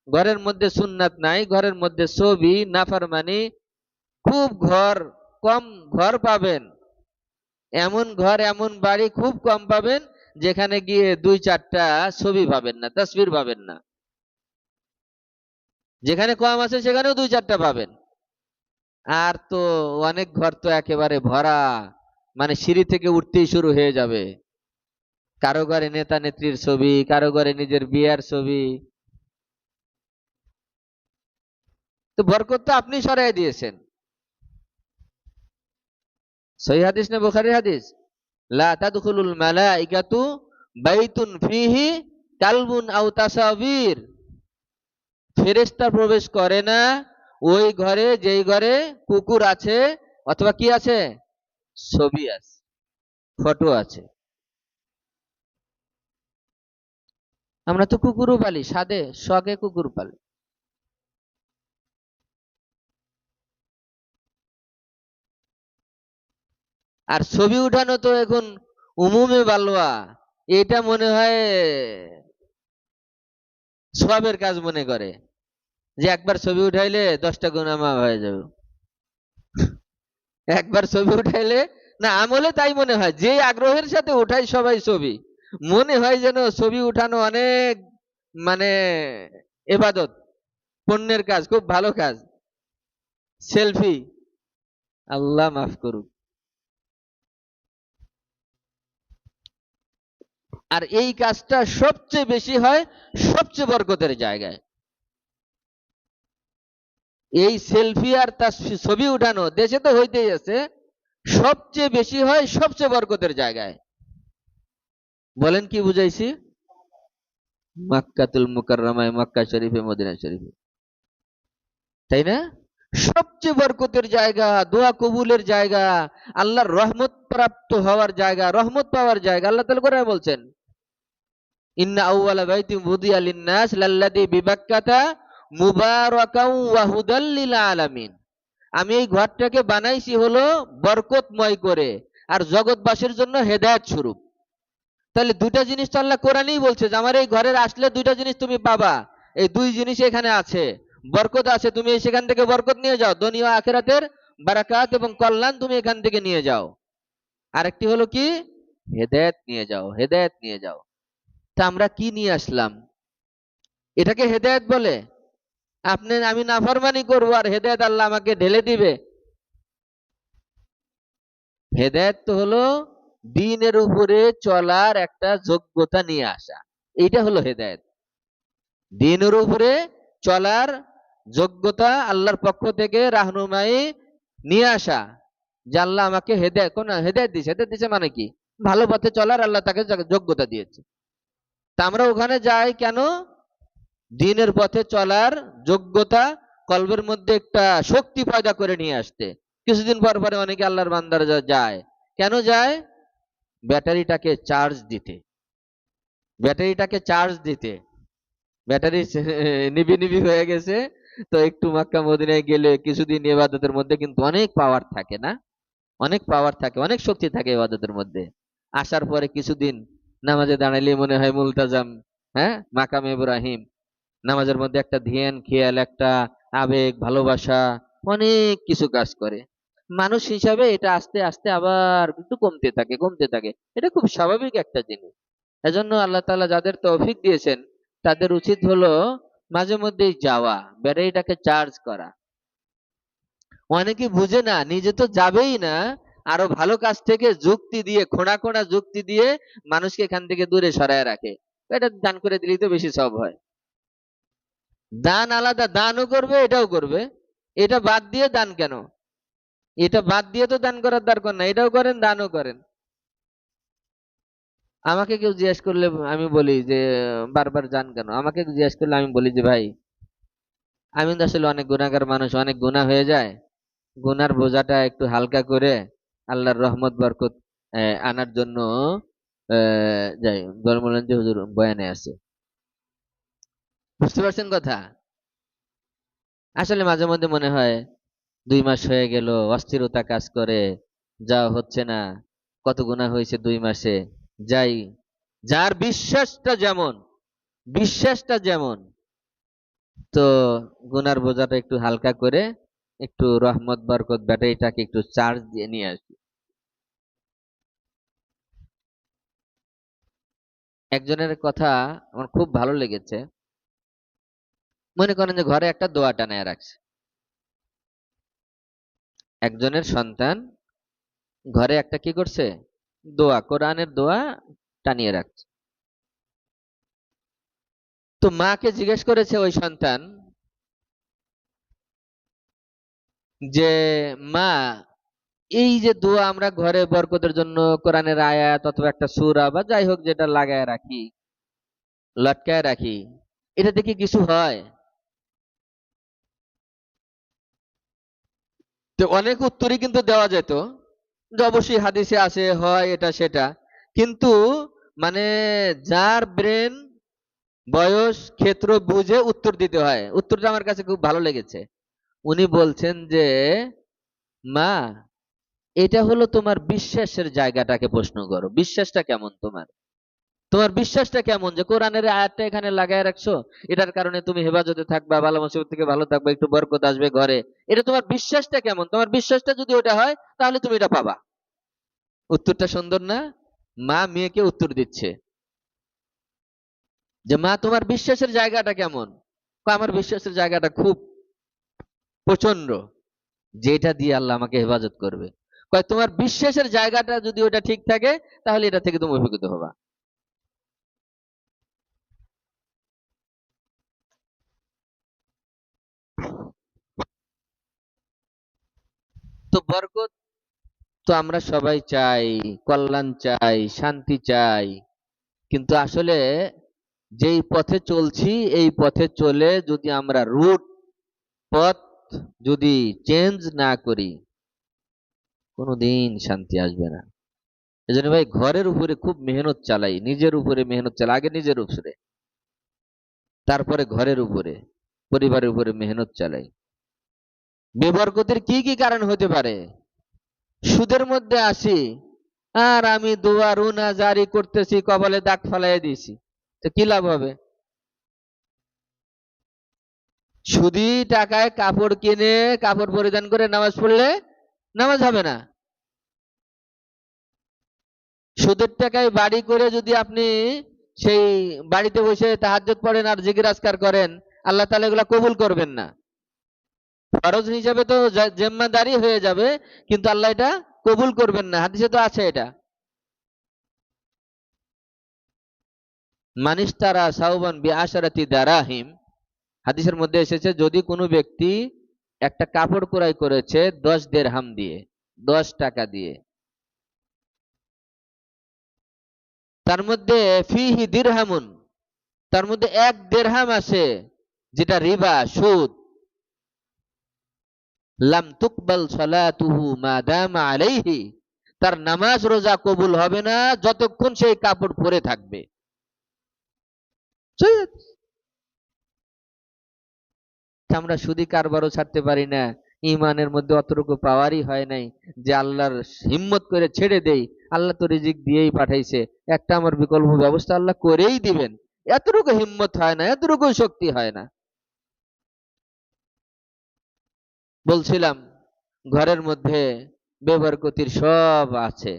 ঘরের মধ্যে সুন্নাত নাই, ঘরের মধ্যে ছবি, নাফরমানি, খুব কম ঘর পাবেন, এমন ঘর এমন বাড়ি খুব কম পাবেন যেখানে গিয়ে 2-4টা ছবি পাবেন না, তাসবির পাবেন না। যেখানে কম আছে সেখানেও 2-4টা পাবেন। আর তো অনেক ঘর তো একেবারে ভরা, মানে সিঁড়ি থেকে উঠতেই শুরু হয়ে যাবে। কারো ঘরে নেতা নেত্রীর ছবি, কারো ঘরে নিজের বিয়ার ছবি। তো বরকত তো আপনি সরাই দিয়েছেন। সহিহ হাদিস না বুখারীর হাদিস? লা তাদখুলুল মালাইকাতু বাইতুন ফিহি কালবুন আও তাসাবির। ফেরেশতা প্রবেশ করে না ওই ঘরে যেই ঘরে কুকুর আছে, অথবা কি আছে? ছবি আছে, ফটো আছে। আমরা তো কুকুরও পালি, সাদে শখে কুকুর পালি। আর ছবি উঠানো তো এখন উমুমে বালোয়া। এটা মনে হয় সওয়াবের কাজ মনে করে, যে একবার ছবি উঠাইলে 10টা গুনাহ মাফ হয়ে যাবে। একবার ছবি উঠাইলে, না আমলে তাই মনে হয়, যে আগ্রহের সাথে উঠাই সবাই ছবি, মনে হয় যেন ছবি উঠানো অনেক মানে ইবাদত, পুণ্যের কাজ, খুব ভালো কাজ। সেলফি, আল্লাহ মাফ করুক। আর এই কাজটা সবচেয়ে বেশি হয় সবচেয়ে বরকতের জায়গায়। এই সেলফি আর তার ছবি উঠানো দেশে তো হইতেই আছে, সবচেয়ে বেশি হয় সবচেয়ে বরকতের জায়গায়। বলেন কি বুঝাইছি? মক্কাতুল মুকাররমায়, মক্কা শরীফে, মদিনা শরীফে, তাই না? সবচেয়ে বরকতের জায়গা, দোয়া কবুলের জায়গা, আল্লাহর রহমত প্রাপ্ত হওয়ার জায়গা, রহমত পাওয়ার জায়গা। আল্লাহ তাআলা কোরআনে বলছেন, ইন্না আউওয়ালা বাইতিন বুদিয়া লিন-নাস লাল্লাযী বিবাক্কাতা মুবারাকাও ওয়া হুদাল লিল আলামিন। আমি এই ঘরটাকে বানাইছি হলো বরকতময় করে, আর জগৎবাসীর জন্য হেদায়েত স্বরূপ। তাহলে দুইটা জিনিস তো আল্লাহ কোরআনেই বলছে যে আমার এই ঘরের আসলে দুইটা জিনিস তুমি পাবা। এই দুই জিনিস এখানে আছে, বরকত আছে, তুমি সেখান থেকে বরকত নিয়ে যাও, দুনিয়া আখিরাতের বারাকাত এবং কল্যাণ তুমি এখান থেকে নিয়ে যাও। আরেকটি হলো কি? হেদায়েত নিয়ে যাও, হেদায়েত নিয়ে যাও। তা আমরা কি নিয়ে আসলাম? এটাকে হেদায়েত বলে? আমি নাফরমানি করবো আর হেদায়েত আল্লাহ আমাকে ঢেলে দিবে? হেদায়েত তো হলো দ্বীনের উপরে চলার একটা যোগ্যতা নিয়ে আসা, এইটা হলো হেদায়েত। দ্বীনের উপরে চলার যোগ্যতা আল্লাহর পক্ষ থেকে রাহনুমাই নিয়ে আসা, যে আল্লাহ আমাকে হেদায়েত, কোন হেদায়েত দিয়েছে, হেদায়েত দিয়েছে মানে কি? ভালো পথে চলার আল্লাহ তাকে যোগ্যতা দিয়েছে। তা আমরা ওখানে যাই কেন? দ্বীনের পথে চলার যোগ্যতা, কলবের মধ্যে একটা শক্তি পয়দা করে নিয়ে আসতে। কিছুদিন পর পরে অনেকে আল্লাহর বান্দারা যায়, কেন যায়? ব্যাটারিটাকে চার্জ দিতে, ব্যাটারিটাকে চার্জ দিতে। ব্যাটারি নিবি নিবি হয়ে গেছে, তো একটু মক্কা মদিনায় গেলে কিছুদিন ইবাদতের মধ্যে কিন্তু অনেক পাওয়ার থাকে না, অনেক পাওয়ার থাকে, অনেক শক্তি থাকে ইবাদতের মধ্যে। আসার পরে কিছুদিন নামাজে দাঁড়াইলে মনে হয় মুলতাজাম, হ্যাঁ, মাকাম ইব্রাহিম। নামাজের মধ্যে একটা ধ্যান খেয়াল, একটা আবেগ, ভালোবাসা, অনেক কিছু কাজ করে। মানুষ হিসাবে এটা আস্তে আস্তে আবার কিন্তু কমতে থাকে, কমতে থাকে। এটা খুব স্বাভাবিক একটা জিনিস। এজন্য আল্লাহ তাআলা যাদের তৌফিক দিয়েছেন, তাদের উচিত হলো মাঝে মধ্যেই যাওয়া, ব্যাটারিটাকে চার্জ করা। অনেকে বুঝে না, নিজে তো যাবেই না, আরো ভালো কাজ থেকে যুক্তি দিয়ে, খোঁড়া খোঁড়া যুক্তি দিয়ে মানুষকে এখান থেকে দূরে সরায় রাখে। এটা দান করে দিলেই তো বেশি সওয়াব হয়। দান আলাদা, দানও করবে এটাও করবে, এটা বাদ দিয়ে দান কেন? এটা বাদ দিয়ে তো দান করার দরকার না, এটাও করেন দানও করেন। আমাকে কেউ জিজ্ঞেস করলে আমি বলি যে বারবার যান কেন? আমাকে জিজ্ঞেস করলে আমি বলি যে ভাই, আমি তো আসলে অনেক গুনাহগার মানুষ, অনেক গুনাহ হয়ে যায়, গুনার বোঝাটা একটু হালকা করে আল্লাহর রহমত বরকত আনার জন্য যাই। বললেন যে হুজুর বয়ানে আছে, বুঝতে পারছেন কথা? আসলে মাঝে মধ্যে মনে হয় 2 মাস হয়ে গেল, অস্থিরতা কাজ করে, যা হচ্ছে না, কত গুনাহ হয়েছে 2 মাসে। যাই, যার বিশ্বাসটা যেমন, বিশ্বাসটা যেমন, তো গুনার বোঝাটা একটু হালকা করে, একটু রহমত বরকত ব্যাটারিটাকে একটু চার্জ দিয়ে নিয়ে আসি। একজনের কথা আমার খুব ভালো লেগেছে। মনে করেন যে ঘরে একটা দোয়া টানায় রাখছে, একজনের সন্তান ঘরে একটা কি করছে, দোয়া, কোরআনের দোয়া টানিয়ে রাখছে। তো মাকে জিজ্ঞেস করেছে ওই সন্তান যে, মা, এই যে দোয়া আমরা ঘরে বরকতের জন্য কোরআনের আয়াত অথবা একটা সূরা বা যাই হোক যেটা লাগায় রাখি, লটকায় রাখি, এটা দেখে কিছু হয়? তো অনেক উত্তরই কিন্তু দেওয়া যেত, যে অবশ্যই হাদিসে আছে, হয় এটা সেটা, কিন্তু মানে যার ব্রেন, বয়স, ক্ষেত্র বুঝে উত্তর দিতে হয়। উত্তরটা আমার কাছে খুব ভালো লেগেছে। উনি বলছেন যে, মা, এটা হলো তোমার বিশ্বাসের জায়গাটাকে প্রশ্ন করো, বিশ্বাসটা কেমন তোমার? তোমার বিশ্বাসটা কেমন যে কোরআনের আয়াতটা এখানে লাগায় রাখছো, এটার কারণে তুমি হেফাজতে থাকবা, ভালো মুসিবত থেকে ভালো থাকবা, একটু বরকত আসবে ঘরে। এটা তোমার বিশ্বাসটা কেমন? তোমার বিশ্বাসটা যদি ওটা হয় তাহলে তুমি এটা পাবা। উত্তরটা সুন্দর না? মা মেয়েকে উত্তর দিচ্ছে যে মা তোমার বিশ্বাসের জায়গাটা কেমন? আমার বিশ্বাসের জায়গাটা খুব প্রচন্ড, যেটা দিয়ে আল্লাহ আমাকে হেফাজত করবে। কয় তোমার বিশ্বাসের জায়গাটা যদি ওটা ঠিক থাকে তাহলে এটা থেকে তুমি উপকৃত হবা। তো বরকত তো আমরা সবাই চাই, কল্যাণ চাই, শান্তি চাই, কিন্তু আসলে যেই পথে চলছি এই পথে চলে যদি আমরা পথ যদি চেঞ্জ না করি, কোনোদিন শান্তি আসবে না। এজন্য ভাই ঘরের উপরে খুব মেহনত চালাই, নিজের উপরে মেহনত চালাই, আগে নিজের উপরে, তারপরে ঘরের উপরে, পরিবারের উপরে মেহনত চালাই। বেবরকতের কি কি কারণ হতে পারে? সুদের মধ্যে আসি আর আমি দোয়া রুনা জারি করতেছি, কপালে দাগ ফালাই দিয়েছি, তো কি লাভ হবে? সুদি টাকায় কাপড় কিনে কাপড় পরিধান করে নামাজ পড়লে নামাজ হবে না। সুদের টাকায় বাড়ি করে যদি আপনি সেই বাড়িতে বসে তাহাজ্জুদ পড়েন আর জিকির আজকার করেন, আল্লাহ তাআলা এগুলা কবুল করবেন না। ফরজ হিসাবে তো জিম্মাদারি হয়ে যাবে, কিন্তু আল্লাহ এটা কবুল করবেন না, হাদিসে তো আছে এটা। মানিস তারা সাউবান বিআশারাতি দারাহিম, হাদিসের মধ্যে এসেছে যদি কোনো ব্যক্তি একটা কাপড় ক্রয় করেছে 10 দিরহাম দিয়ে, 10 টাকা দিয়ে, তার মধ্যে ফিহি দিরহামুন, তার মধ্যে 1 দিরহাম আছে যেটা রিবা, সুদ, লাম তুকবাল সালাতুহু মা দামা আলাইহি, তার নামাজ রোজা কবুল হবে না যতক্ষণ সেই কাপড় পরে থাকবে। আমরা সুদি কারবারও ছাড়তে পারি না, ইমানের মধ্যে অতটুকু পাওয়ারই হয় নাই যে আল্লাহর হিম্মত করে ছেড়ে দেই, আল্লাহ তো রিজিক দিয়েই পাঠাইছে, একটা আমার বিকল্প ব্যবস্থা আল্লাহ করেই দিবেন, এতটুকু হিম্মত হয় না, এতটুকু শক্তি হয় না। বলছিলাম ঘরের মধ্যে বেবরকতির সব আছে,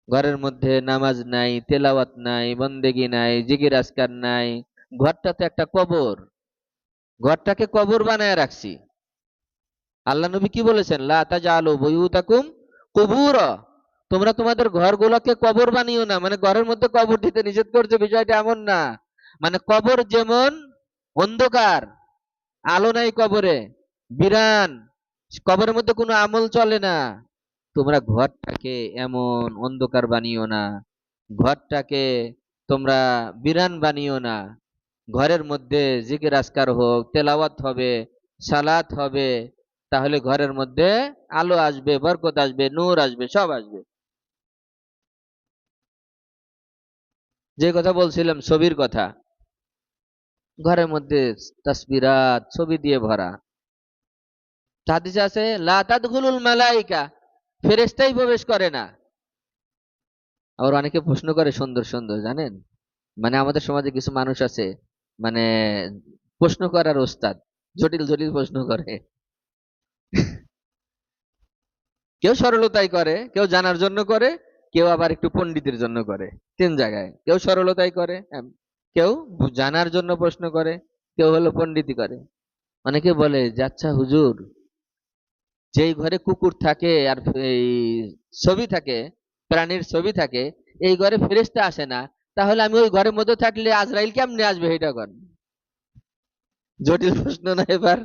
ঘরের মধ্যে নামাজ নাই, তেলাওয়াত নাই, বন্দেগি নাই, জিকির আজকার নাই, ঘরটা তো একটা কবর, ঘরটাকে কবর বানায় রাখছি। আল্লাহ নবী কি বলেছেন? লা তাজআলু বুয়ুতাকুম কুবুরা, তোমরা তোমাদের ঘরগুলোকে কবর বানিও না, মানে ঘরের মধ্যে কবর দিতে নিষেধ করছে, বিষয়টা এমন না। মানে কবর যেমন অন্ধকার, আলো নাই কবরে, বিরান, কবরের মধ্যে কোনো আমল চলে না, তোমরা ঘরটাকে এমন অন্ধকার বানিও না, ঘরটাকে তোমরা বিরান বানিও না। ঘরের মধ্যে জিকির আজকার হোক, তেলাওয়াত হবে, সালাত হবে, তাহলে ঘরের মধ্যে আলো আসবে, বরকত আসবে, নূর আসবে, সব আসবে। যে কথা বলছিলাম ছবির কথা, ঘরের মধ্যে তাসবিরাত ছবি দিয়ে ভরা, হাদিসে আছে লা তাদখুলুল মালাইকা, ফেরেশতাই প্রবেশ করে না। আবার অনেকে প্রশ্ন করে সুন্দর সুন্দর, জানেন, মানে আমাদের সমাজে কিছু মানুষ আছে, মানে প্রশ্ন করার ওস্তাদ, জটিল জটিল প্রশ্ন করে। কেউ সরলতাই করে, কেউ জানার জন্য করে, কেউ আবার একটু পণ্ডিতের জন্য করে। 3 জায়গায়, কেউ সরলতাই করে, কেউ জানার জন্য প্রশ্ন করে, কেউ হলো পণ্ডিতি করে। অনেকে বলে যে আচ্ছা হুজুর, যেই ঘরে কুকুর থাকে আর এই ছবি থাকে, প্রাণীর ছবি থাকে, এই ঘরে ফেরেশতা আসে না, তাহলে আমি ওই ঘরের মধ্যে থাকলে আজরাইল কেমনে আসবে? এটা কর, জটিল প্রশ্ন না এবার?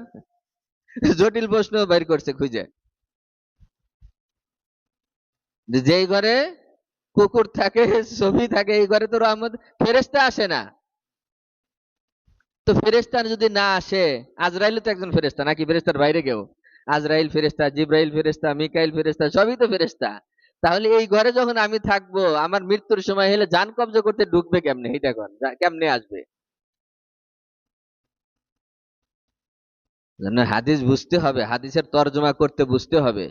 জটিল প্রশ্ন বের করছে খুঁজে, যে যেই ঘরে কুকুর থাকে, ছবি থাকে, এই ঘরে তো রহমত, ফেরেশতা আসে না। তো ফেরেশতা যদি না আসে, আজরাইল তো একজন ফেরেশতা নাকি? ফেরেশতার বাইরে কেউ? আজরাইল ফেরেশতা, জিব্রাইল ফেরেশতা, মিকাইল ফেরেশতা, সবই তো ফেরেশতা। তাহলে এই ঘরে যখন আমি থাকবো, আমার মৃত্যুর সময় হলে জান কবজ করতে ঢুকবে কেমনে? এটা কর, কেমনে আসবে? হাদিস বুঝতে হবে, হাদিসের তর্জমা করতে বুঝতে হবে।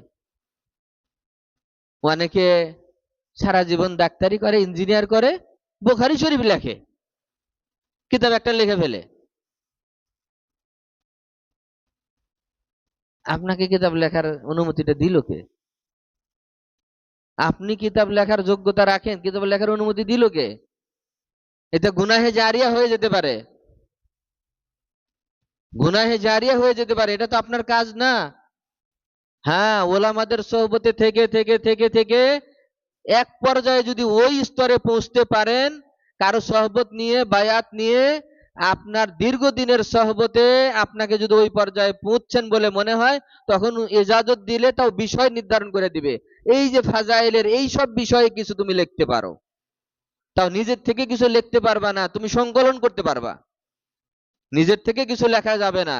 অনেকে সারা জীবন ডাক্তারি করে, ইঞ্জিনিয়ার করে, বুখারী শরীফ লেখে, কিতাব একটা লিখে ফেলে। আপনাকে কিতাব লেখার অনুমতিটা দিল কে? আপনি কিতাব লেখার যোগ্যতা রাখেন, কিতাব লেখার অনুমতি দিল কে? এটা গুনাহে জারিয়া হয়ে যেতে পারে, গুনাহে জারিয়া হয়ে যেতে পারে, এটা তো আপনার কাজ না। হ্যাঁ, ওলামাদের সোহবতে থেকে থেকে থেকে থেকে এক পর্যায়ে যদি ওই স্তরে পৌঁছতে পারেন, কারো সহবত নিয়ে বায়াত নিয়ে, আপনার দীর্ঘদিনের সহবতে আপনাকে যদি ওই পর্যায়ে পৌঁছছেন বলে মনে হয়, তখন ইজাজত দিলে তাও বিষয় নির্ধারণ করে দিবে। এই যে ফাজাইলের এই সব বিষয়ে কিছু তুমি লিখতে পারো, তাও নিজের থেকে কিছু লিখতে পারবা না, তুমি সংকলন করতে পারবা। নিজের থেকে কিছু লেখা যাবে না,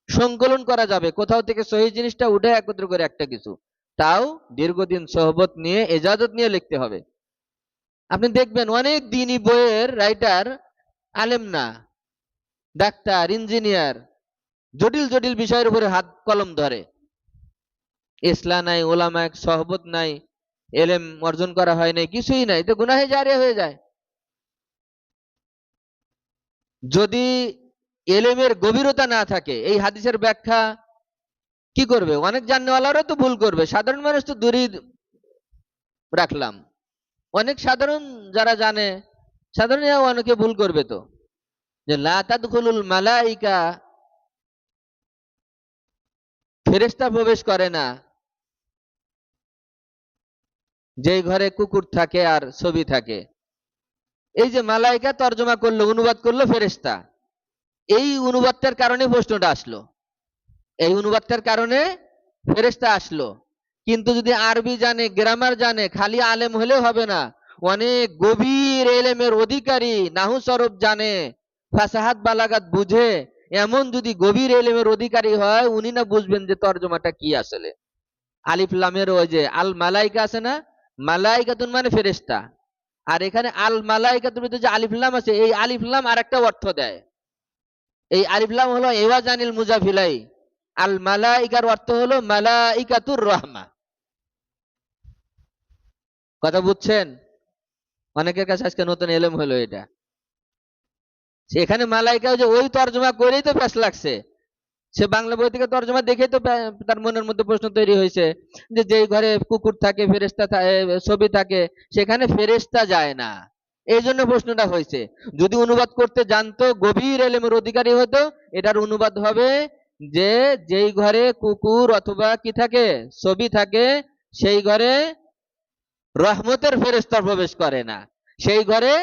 সংকলন করা যাবে, কোথাও থেকে সহি জিনিসটা উঠে একত্র করে একটা কিছু, তাও দীর্ঘদিন সহবত নিয়ে এজাজত নিয়ে লিখতে হবে। আপনি দেখবেন অনেক দিনই বইয়ের রাইটার আলেম না, ডাক্তার, ইঞ্জিনিয়ার, জটিল জটিল বিষয়ের উপরে হাত কলম ধরে, ইসলাম নাই, ওলামা সহবত নাই, এলেম অর্জন করা হয় নাই, কিছুই নাই, তো গুনাহে জারিয়া হয়ে যায়। যদি এলেমের গভীরতা না থাকে, এই হাদিসের ব্যাখ্যা কি করবে? অনেক জাননেওয়ালারও তো ভুল করবে, সাধারণ মানুষ তো দূরই রাখলাম, অনেক সাধারণ যারা জানে, সাধারণ অনেকে ভুল করবে তো, যে লা তাদখুলুল মালাইকা, ফেরেশতা প্রবেশ করে না যেই ঘরে কুকুর থাকে আর ছবি থাকে। এই যে মালাইকা তর্জমা করলো, অনুবাদ করলো ফেরেশতা, এই অনুবাদটার কারণে প্রশ্নটা আসলো, এই অনুবাদটার কারণে ফেরেশতা আসলো। কিন্তু যদি আরবি জানে, গ্রামার জানে, খালি আলেম হলেও হবে না, অনেক গভীর এলেমের অধিকারী, নাহু সরফ জানে, ফাসাহাত বালাগাত বুঝে, এমন যদি গভীর এলেমের অধিকারী হয়, উনি না বুঝবেন যে তর্জমাটা কি আসলে। আলিফ লামের ওই যে আল মালাইকা আছে না, মালাইকাতুন মানে ফেরেশতা, আর এখানে আল মালাইকাতুর ভিতরে যে আলিফ লাম আছে, এই আলিফ লাম আরেকটা অর্থ দেয়। এই আলিফ লাম হলো এওয়াজানিল মুজাফিলাই, আল মালাইকার অর্থ হলো মালাইকাতুর রহমা। কথা বুঝছেন? অনেকের কাছে আজকে নতুন এলেম হলো এটা। এখানে মালাইকা যে ওই তর্জমা করেই তো প্যাস লাগছে, সে বাংলা বই থেকে তর্জমা দেখেই তো তার মনের মধ্যে প্রশ্ন তৈরি হয়েছে, যে যেই ঘরে কুকুর থাকে, ফেরেশতা ছবি থাকে, সেখানে ফেরেশতা যায় না, এই জন্য প্রশ্নটা হয়েছে। যদি অনুবাদ করতে জানতো, গভীর এলেমের অধিকারী হতো, এটার অনুবাদ হবে যে যেই ঘরে কুকুর অথবা কি থাকে, ছবি থাকে, সেই ঘরে রহমতের ফেরেশতা প্রবেশ করে না, সেই ঘরে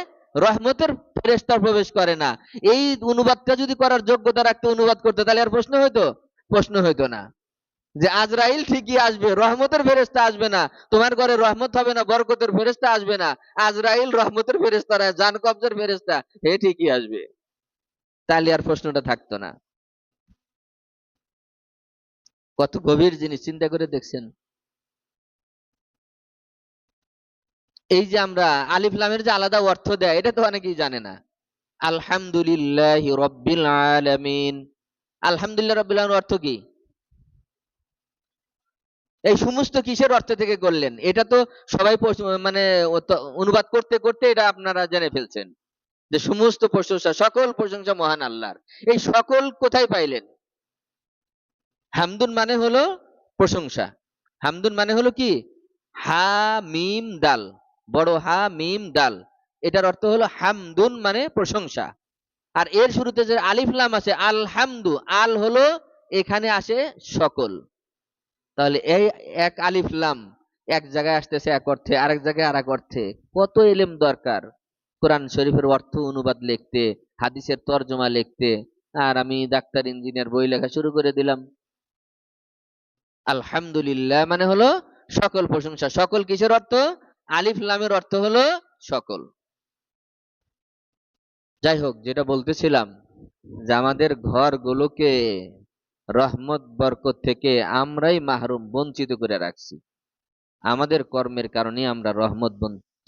রহমতের ফেরেশতা প্রবেশ করে না। এই অনুবাদটা যদি করার যোগ্যতা রাখতে অনুবাদ করতে, তাহলে আর প্রশ্ন হইতো? প্রশ্ন হইতো না। যে আজরাইল ঠিকই আসবে, রহমতের ফেরেশতা আসবে না, তোমার ঘরে রহমত হবে না, বরকতের ফেরেশতা আসবে না, আজরাইল রহমতের ফেরেশতা না, জান কবজের ফেরেশতা, হে ঠিকই আসবে, তাহলে আর প্রশ্নটা থাকতো না। কত গভীর জিনিস চিন্তা করে দেখছেন? এই যে আমরা আলিফ লামের যে আলাদা অর্থ দেয়, এটা তো অনেকেই জানে না। আলহামদুলিল্লাহি রাব্বিল আলামিন, আলহামদুলিল্লাহ রাব্বিল আলামিন অর্থ কি? এই সমস্ত কিসের অর্থ থেকে করলেন? এটা তো সবাই মানে অনুবাদ করতে করতে এটা আপনারা জেনে ফেলছেন, যে সমস্ত প্রশংসা, সকল প্রশংসা মহান আল্লাহর। এই সকল কোথায় পাইলেন? হামদুন মানে হলো প্রশংসা, হামদুন মানে হলো কি? হা মিম দাল, বড় হা মিম দাল, এটার অর্থ হলো হামদুন মানে প্রশংসা। আর এর শুরুতে যে আলিফ লাম আছে, আল হামদু, আল হলো এখানে আসে সকল। তাহলে এই এক আলিফ লাম এক জায়গায় আসতেছে এক অর্থে, আরেক জায়গায় আরেক অর্থে। কত ইলম দরকার কোরআন শরীফের অর্থ অনুবাদ লিখতে, হাদিসের তরজমা লিখতে। আর আমি ডাক্তার, ইঞ্জিনিয়ার, বই লেখা শুরু করে দিলাম। আলহামদুলিল্লাহ মানে হলো সকল প্রশংসা। সকল কিসের অর্থ? আলিফ লামের অর্থ হলো সকল। যাই হোক, যেটা বলতেছিলাম, যে আমাদের ঘরগুলোকে রহমত বরকত থেকে আমরাই মাহরুম, বঞ্চিত করে রাখছি। আমাদের কর্মের কারণে আমরা রহমত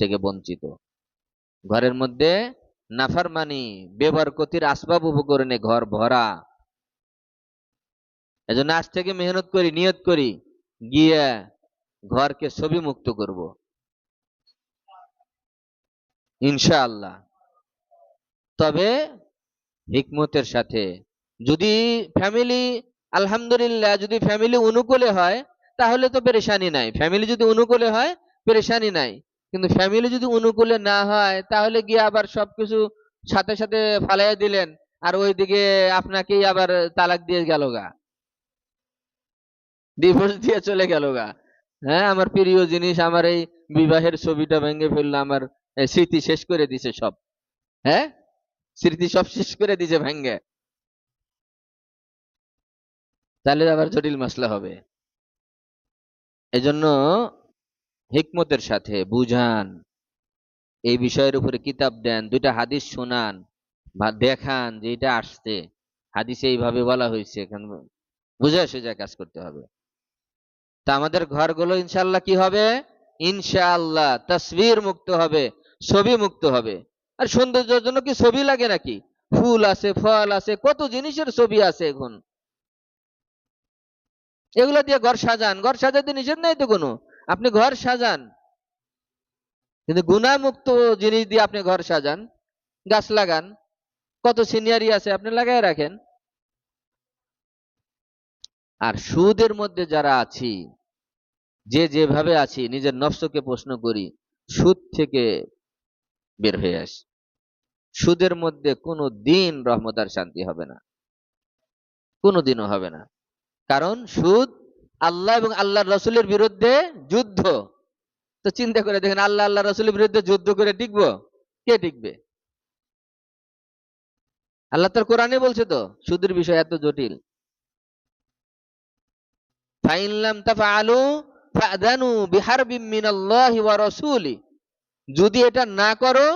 থেকে বঞ্চিত। ঘরের মধ্যে নাফরমানি, বেবরকতির আসবাব উপকরণে ঘর ভরা। এজন্য আজ থেকে মেহনত করি, নিয়ত করি, গিয়ে ঘরকে ছবি মুক্ত করব। ইনশাআল্লাহ। তবে হিকমতের সাথে। যদি ফ্যামিলি, আলহামদুলিল্লাহ, যদি ফ্যামিলি অনুকূলে হয় তাহলে তো পেরেশানি নাই। ফ্যামিলি যদি অনুকূলে হয় পেরেশানি নাই। কিন্তু ফ্যামিলি যদি অনুকূলে না হয় তাহলে গিয়ে আবার সবকিছু সাথে সাথে ফালাইয়া দিলেন, আর ওইদিকে আপনাকেই আবার তালাক দিয়ে গেল গা, ডিভোর্স দিয়ে চলে গেল গা। হ্যাঁ, আমার প্রিয় জিনিস, আমার এই বিবাহের ছবিটা ভেঙে ফেললো, আমার স্মৃতি শেষ করে দিছে সব। হ্যাঁ, স্মৃতি সব শেষ করে দিছে ভেঙ্গে। তাহলে আবার জটিল মাসলা হবে। এজন্য হিকমতের সাথে বুঝান, এই বিষয়ের উপরে কিতাব দেন, দুইটা হাদিস শোনান বা দেখান যে এটা আসছে, হাদিসে এইভাবে বলা হয়েছে, এখানে বুঝে সুঝে কাজ করতে হবে। তা আমাদের ঘরগুলো ইনশাআল্লাহ কি হবে? ইনশাআল্লাহ তাসবির মুক্ত হবে, ছবি মুক্ত হবে। আর সৌন্দর্যের জন্য কি ছবি লাগে নাকি? ফুল আছে, ফল আছে, কত জিনিসের ছবি আছে এখন। এগুলো দিয়ে ঘর সাজান, ঘর সাজাতে নিষেধ নাই তো কোনো, আপনি ঘর সাজান, কিন্তু গুণামুক্ত জিনিস দিয়ে আপনি ঘর সাজান। গাছ লাগান, কত সিনিয়ারি আছে, আপনি লাগাই রাখেন। আর সুদের মধ্যে যারা আছি, যে যেভাবে আছি, নিজের নফসকে প্রশ্ন করি, সুদ থেকে বের হয়ে আসি। সুদের মধ্যে কোনো দিন রহমত আর শান্তি হবে না, কোনো দিনও হবে না। কারণ সুদ আল্লাহ এবং আল্লাহর রসুলের বিরুদ্ধে যুদ্ধ। তো চিন্তা করে দেখেন, আল্লাহ আল্লাহ রসুলের বিরুদ্ধে যুদ্ধ করে টিকবো? কে টিকবে? আল্লাহ তার কোরআনে বলছে তো, সুদের বিষয় এত জটিল। ফাইন লাম তাফআলু ফাআযানু বিহারবিম মিনাল্লাহি ওয়া রাসূলি। যদি এটা না করো,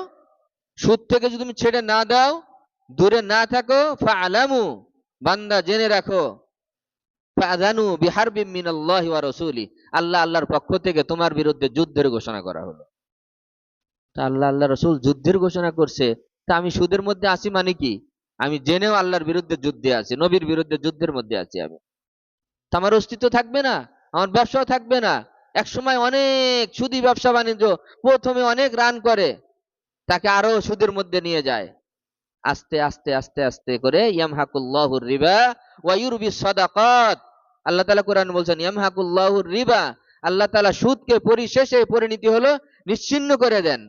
সুদ থেকে যদি তুমি ছেড়ে না দাও, দূরে না থাকো, ফাআলামু, বান্দা জেনে রাখো, ফাআযানু বিহারবিম মিনাল্লাহি ওয়া রাসূলি, আল্লাহ আল্লাহর পক্ষ থেকে তোমার বিরুদ্ধে যুদ্ধের ঘোষণা করা হলো। তা আল্লাহ আল্লাহ রসুল যুদ্ধের ঘোষণা করছে, তা আমি সুদের মধ্যে আছি মানে কি? আমি জেনেও আল্লাহর বিরুদ্ধে যুদ্ধে আছি, নবীর বিরুদ্ধে যুদ্ধের মধ্যে আছি আমি। তা আমার অস্তিত্ব থাকবে না, আমার ব্যবসাও থাকবে না। এক সময় অনেক সুদী ব্যবসা বাণিজ্য, প্রথমে অনেক রান করে, তাকে আরো সুদের মধ্যে নিয়ে যায়। আস্তে আস্তে আস্তে আস্তে করে ইয়ামহাকুল্লাহুর রিবা ওয়া ইউরবিস সাদাকাত। আল্লাহ তাআলা কোরআন বলছেন ইয়ামহাকুল্লাহুর রিবা, আল্লাহ তাআলা সুদকে পরিশেষে পরিণতি হলো নিশ্চিহ্ন করে দেন।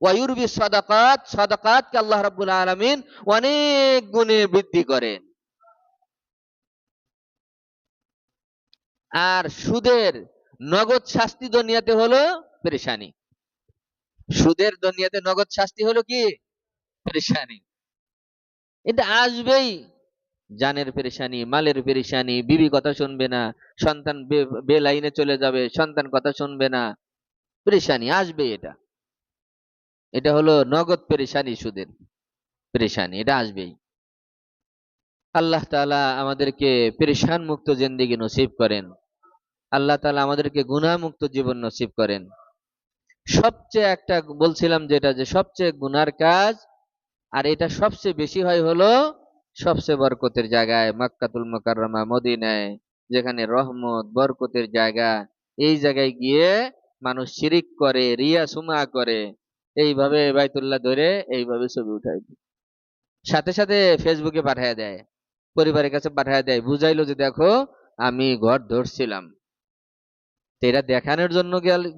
ওয়া ইউরবিস সাদাকাত, সাদাকাতকে আল্লাহ রাব্বুল আলামিন অনেক গুণে বৃদ্ধি করেন। আর সুদের নগদ শাস্তি দুনিয়াতে হলো পেরেশানি। সুদের দুনিয়াতে নগদ শাস্তি হলো কি? পেরেশানি। এটা আসবেই। জানের পেরেশানি, মালের পেরেশানি, বিবি কথা শুনবে না, সন্তান বেলাইনে চলে যাবে, সন্তান কথা শুনবে না, পেরেশানি আসবে। এটা এটা হলো নগদ পেরেশানি, সুদের পেরেশানি, এটা আসবেই। আল্লাহ তাআলা আমাদেরকে পেরেশান মুক্ত জিন্দেগি নসিব করেন। আল্লাহ তাআলা আমাদেরকে গুনাহ মুক্ত জীবন নসিব করেন। সবচেয়ে একটা বলছিলাম যেটা, যে সবচেয়ে গুনার কাজ, আর এটা সবচেয়ে বেশি হয় হলো সবচেয়ে বরকতের জায়গায় মক্কাতুল মুকাররমা, মদিনায়, যেখানে রহমত বরকতের জায়গা, এই জায়গায় গিয়ে মানুষ শিরিক করে, রিয়া সুমা করে, এইভাবে বাইতুল্লাহ ধরে এইভাবে ছবি উঠায়, সাথে সাথে ফেসবুকে পাঠায় দেয়, পরিবারের কাছে পাঠায় দেয়, বুঝাইলো যে দেখো আমি ঘর ধরছিলাম। তো এটা দেখানোর জন্য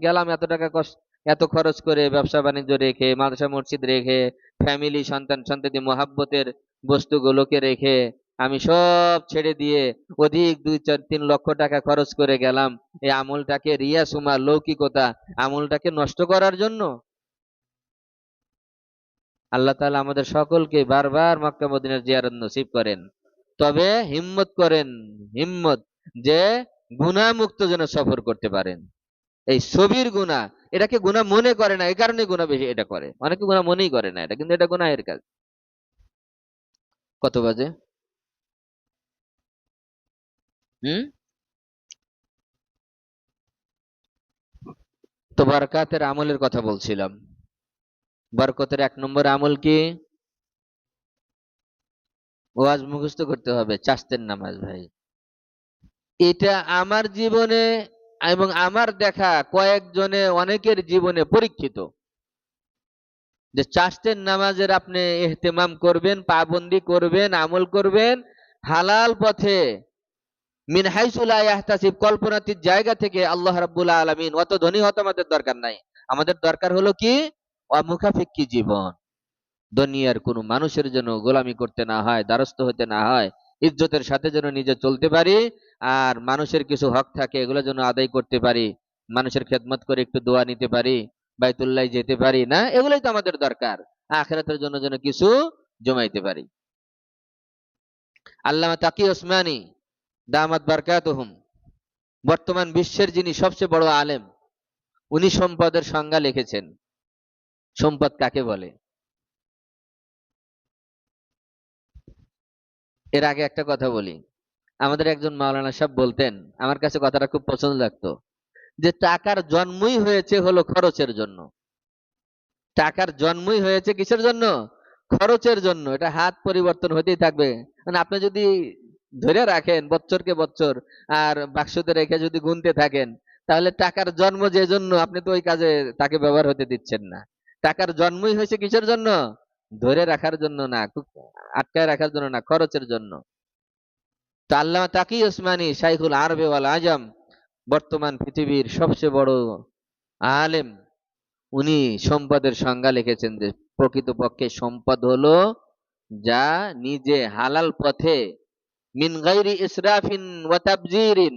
গেলাম এত টাকা কষ্ট, এত খরচ করে, ব্যবসা বাণিজ্য রেখে, মাদ্রাসা মসজিদ রেখে, ফ্যামিলি, সন্তান সন্ততি, মহাব্বতের বস্তুগুলোকে রেখে আমি সব ছেড়ে দিয়ে অধিক 2, 4, 3 লক্ষ টাকা খরচ করে গেলাম এই আমলটাকে, রিয়া সুমা লৌকিকতা আমলটাকে নষ্ট করার জন্য। আল্লাহ তাআলা আমাদের সকলকে বারবার মক্কা মদিনার জিয়ারত নসিব করেন। তবে হিম্মত করেন, হিম্মত, যে গুনাহ মুক্ত যেন সফর করতে পারেন। এই ছবির গুনাহ, এটাকে গুনাহ মনে করে না, এই কারণে গুনাহ বেশি এটা করে। অনেকে গুনাহ মনেই করে না এটা, কিন্তু এটা গুনাহের কাজ। কত বাজে? হুম। তো বরকাতের আমলের কথা বলছিলাম। বরকতের 1 নম্বর আমল কি? ওয়াজ মুখস্থ করতে হবে, চাস্তের নামাজ ভাই। এটা আমার জীবনে এবং আমার দেখা কয়েকজনে অনেকের জীবনে পরীক্ষিত। যে চাষতের নামাজের আপনি ইহতেমাম করবেন, পাবন্দি করবেন, আমল করবেন হালাল পথে, মিন হাইসু লা ইয়াহতাসিব, কল্পনাতীত জায়গা থেকে। আল্লাহ রাব্বুল আলামিন অত ধনী হতে আমাদের দরকার নাই। আমাদের দরকার হলো কি, অমুখাপেক্ষী জীবন। দুনিয়ার কোনো মানুষের জন্য গোলামি করতে না হয়, দ্বারস্থ হতে না হয়, ইজ্জতের সাথে যেন নিজে চলতে পারি, আর মানুষের কিছু হক থাকে এগুলো যেন আদায় করতে পারি, মানুষের খেদমত করে একটু দোয়া নিতে পারি, বাইতুল্লাহ যেতে পারি না, এগুলোই তো আমাদের দরকার। আখিরাতের জন্য যেন কিছু জমাইতে পারি। আল্লামা তাকি ওসমানী দামাত বারকাতুহুম, বর্তমান বিশ্বের যিনি সবচেয়ে বড় আলেম, উনি সম্পদের সংজ্ঞা লিখেছেন। সম্পদ কাকে বলে? এর আগে একটা কথা বলি। আমাদের একজন মাওলানা সাহেব বলতেন, আমার কাছে কথাটা খুব পছন্দ লাগতো, যে টাকার জন্মই হয়েছে হলো খরচের জন্য। টাকার জন্মই হয়েছে কিসের জন্য? খরচের জন্য। এটা হাত পরিবর্তন হতেই থাকবে। মানে আপনি যদি ধরে রাখেন বছরকে বছর, আর বাক্সতে রেখে যদি গুনতে থাকেন, তাহলে টাকার জন্ম যে জন্য, আপনি তো ওই কাজে তাকে ব্যবহার হতে দিচ্ছেন না। টাকার জন্মই হয়েছে কিসের জন্য? ধরে রাখার জন্য না, আটকায় রাখার জন্য না, খরচের জন্য। তো আল্লামা তাকি ওসমানী শাইখুল আরবে ওয়াল আজম, বর্তমান পৃথিবীর সবচেয়ে বড় আলেম, উনি সম্পদের সংজ্ঞা লিখেছেন যে প্রকৃতপক্ষে সম্পদ হলো যা নিজে হালাল পথে, মিন গায়রি ইসরাফিন ওয়া তাবযিরিন,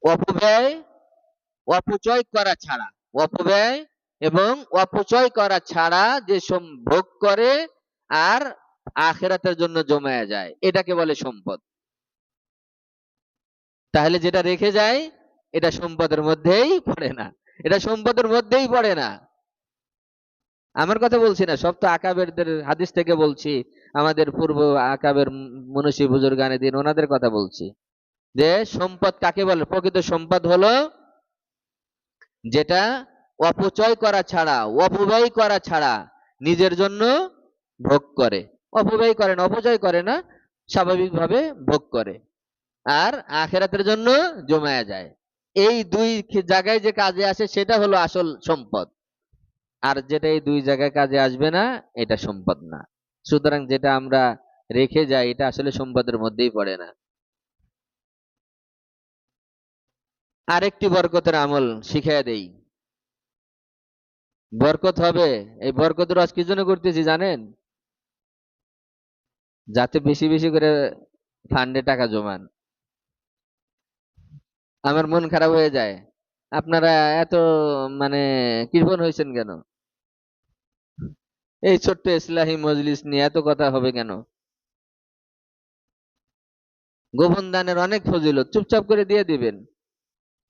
অপব্যয় অপচয় করা ছাড়া, অপব্যয় এবং অপচয় করা ছাড়া যে ভোগ করে আর আখিরাতের জন্য জমায়া যায়, এটাকে বলে সম্পদ। তাহলে যেটা রেখে যায় এটা সম্পদের মধ্যেই পড়ে না, এটা সম্পদের মধ্যেই পড়ে না। আমার কথা বলছি না, সব তো আকাবেরদের হাদিস থেকে বলছি, আমাদের পূর্ব আকাবের মুনশি বুজুর্গানে দিন ওনাদের কথা বলছি, যে সম্পদ কাকে বলে। প্রকৃত সম্পদ হলো যেটা অপচয় করা ছাড়া, অপব্যয় করা ছাড়া নিজের জন্য ভোগ করে। অপব্যয় করে না, অপচয় করে না, স্বাভাবিকভাবে ভোগ করে আর আখেরাতের জন্য জমায়া যায়। এই দুই জায়গায় যে কাজে আসে সেটা হলো আসল সম্পদ। আর যেটা এই দুই জায়গায় কাজে আসবে না, এটা সম্পদ না। সুতরাং যেটা আমরা রেখে যাই এটা আসলে সম্পদের মধ্যেই পড়ে না। আরেকটি বরকতের আমল শিখাইয়া দেই, বরকত হবে। এই বরকতের আজ কি জন্য করতেছি জানেন? যাতে বেশি বেশি করে ফান্ডে টাকা জমান। আমার মন খারাপ হয়ে যায়, আপনারা এত মানে কৃপণ হয়েছেন কেন? এই ছোট্ট ইসলাহি মজলিস নিয়ে এত কথা হবে কেন? গোপন দানের অনেক ফজিলত, চুপচাপ করে দিয়ে দিবেন।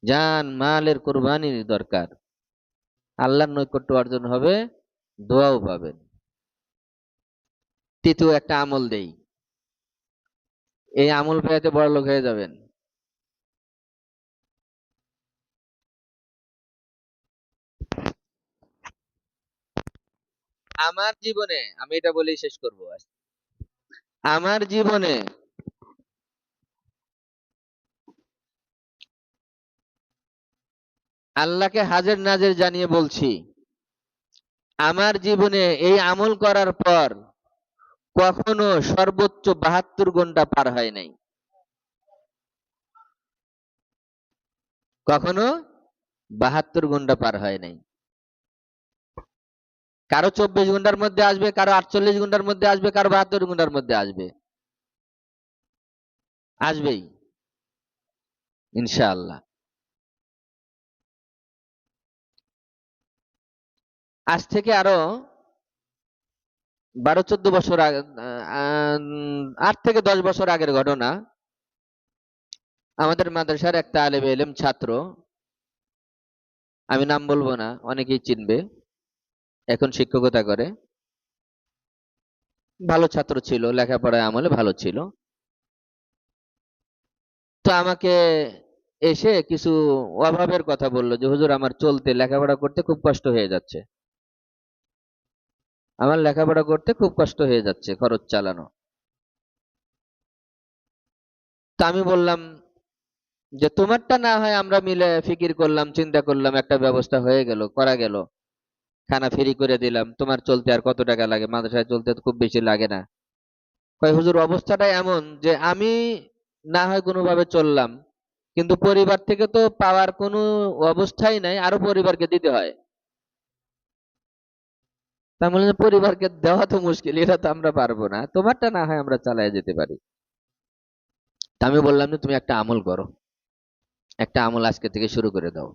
জান মালের কোরবানির দরকার, আল্লাহর নৈকট্য অর্জন হবে, দোয়াও পাবেন। তৃতীয় একটা আমল দেই, এই আমল পেতে বড় লোক হয়ে যাবেন। আমার জীবনে, আমি এটা বলেই শেষ করবো আজ। আমার জীবনে আল্লাহকে হাজের নাজের জানিয়ে বলছি, আমার জীবনে এই আমল করার পর কখনো সর্বোচ্চ 72 ঘন্টা পার হয় নাই। কখনো 72 ঘন্টা পার হয় নাই। কারো 24 ঘন্টার মধ্যে আসবে, কারো 48 ঘন্টার মধ্যে আসবে, কারো 72 ঘন্টার মধ্যে আসবে, আসবেই ইনশাআল্লাহ। আজ থেকে আরো 12-14 বছর আগে, 8 থেকে 10 বছর আগের ঘটনা। আমাদের মাদ্রাসার এক তালেবে ইলম ছাত্র, আমি নাম বলবো না, অনেকেই চিনবে, এখন শিক্ষকতা করে, ভালো ছাত্র ছিল, লেখাপড়ায় আমলে ভালো ছিল। তো আমাকে এসে কিছু অভাবের কথা বললো, যে হুজুর আমার চলতে লেখাপড়া করতে খুব কষ্ট হয়ে যাচ্ছে, আমার লেখাপড়া করতে খুব কষ্ট হয়ে যাচ্ছে, খরচ চালানো। তা আমি বললাম যে তোমারটা না হয় আমরা মিলে ফিকির করলাম, চিন্তা করলাম, একটা ব্যবস্থা হয়ে গেল, করা গেল, খানা ফ্রি করে দিলাম, তোমার চলতে আর কত টাকা লাগে, মাদ্রাসায় চলতে তো খুব বেশি লাগে না। কয় হুজুর অবস্থাটা এমন যে আমি না হয় কোনোভাবে চললাম, কিন্তু পরিবার থেকে তো পাওয়ার কোনো অবস্থাই নাই, আরো পরিবারকে দিতে হয়। তার মানে পরিবারকে দেওয়া তো মুশকিল, এটা তো আমরা পারবো না, তোমারটা না হয় আমরা চালায় যেতে পারি। তা আমি বললাম যে তুমি একটা আমল করো, একটা আমল আজকে থেকে শুরু করে দাও।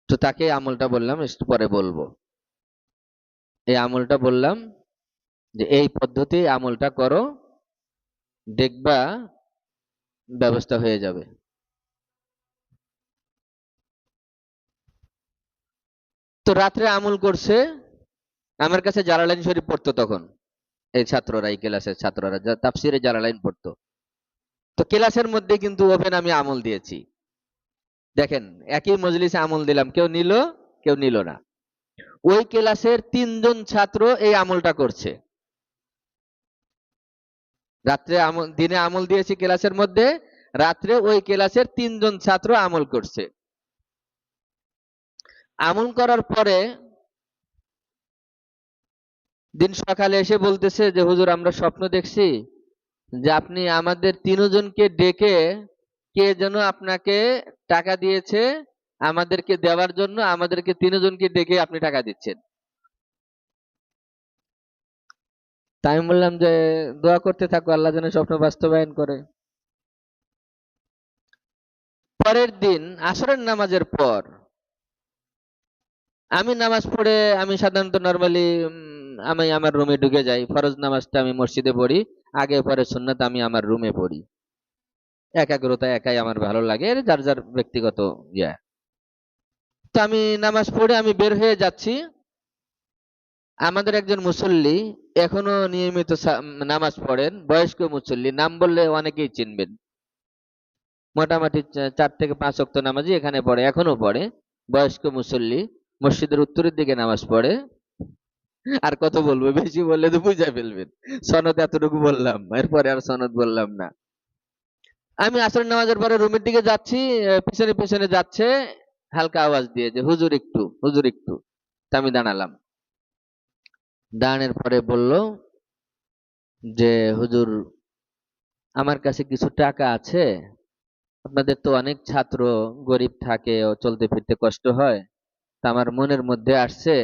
তো তাকে এই আমলটা বললাম, একটু পরে বলবো। এই আমলটা বললাম যে এই পদ্ধতি আমলটা করো, দেখবা ব্যবস্থা হয়ে যাবে। তো রাত্রে আমল করছে, আমার কাছে জালালাইন শরীফ পড়তো তখন, এই ছাত্ররা, এই ক্লাসের ছাত্ররা তাফসিরে জালালাইন পড়তো। তো ক্লাসের মধ্যে কিন্তু ওপেন আমি আমল দিয়েছি। দেখেন, একই মজলিসে আমল দিলাম, কেউ নিল, কেউ নিল না। ওই ক্লাসের 3 জন ছাত্র এই আমলটা করছে। রাত্রে আমল, দিনে আমল দিয়েছি ক্লাসের মধ্যে, রাত্রে ওই ক্লাসের 3 জন ছাত্র আমল করছে। আমল করার পরে দিন সকালে এসে বলতেছে যে হুজুর আমরা স্বপ্ন দেখছি যে আপনি আমাদের 3জনকে ডেকে কে যেন আপনাকে টাকা দিয়েছে, আমাদেরকে দেওয়ার জন্য আমাদেরকে 3জনকে ডেকে আপনি টাকা দিচ্ছেন। তাই আমি বললাম যে দোয়া করতে থাকো, আল্লাহ যেন স্বপ্ন বাস্তবায়ন করে। পরের দিন আসরের নামাজের পর আমি নামাজ পড়ে, আমি সাধারণত নরমালি আমি আমার রুমে ঢুকে যাই, ফরজ নামাজটা আমি মসজিদে পড়ি, আগে পরে সুন্নাত আমি আমার রুমে পড়ি। একাগ্রতা একাই আমার ভালো লাগে, এর যার যার ব্যক্তিগত ইয়া। তো আমি নামাজ পড়ে আমি বের হয়ে যাচ্ছি, আমাদের একজন মুসল্লি এখনো নিয়মিত নামাজ পড়েন, বয়স্ক মুসল্লি, নাম বললে অনেকেই চিনবেন, মোটামুটি 4 থেকে 5 ওয়াক্ত নামাজি এখানে পড়ে, এখনো পড়ে, বয়স্ক মুসল্লি, মসজিদের উত্তরের দিকে নামাজ পড়ে। আর কত বলবো, বেশি বললে তো বুঝে ফেলবেন। সনদ এতটুকু বললাম, এরপরে আর সনদ বললাম না। আমি আসর নামাজের পরে রুমের দিকে যাচ্ছি, পিছনে পিছনে যাচ্ছে হালকা আওয়াজ দিয়ে যে হুজুর একটু, হুজুর একটু। তা আমি দাঁড়ালাম, দাঁড়ানোর পরে বলল যে হুজুর আমার কাছে কিছু টাকা আছে, আপনাদের তো অনেক ছাত্র গরিব থাকে ও চলতে ফিরতে কষ্ট হয়, তা আমার মনের মধ্যে আসছে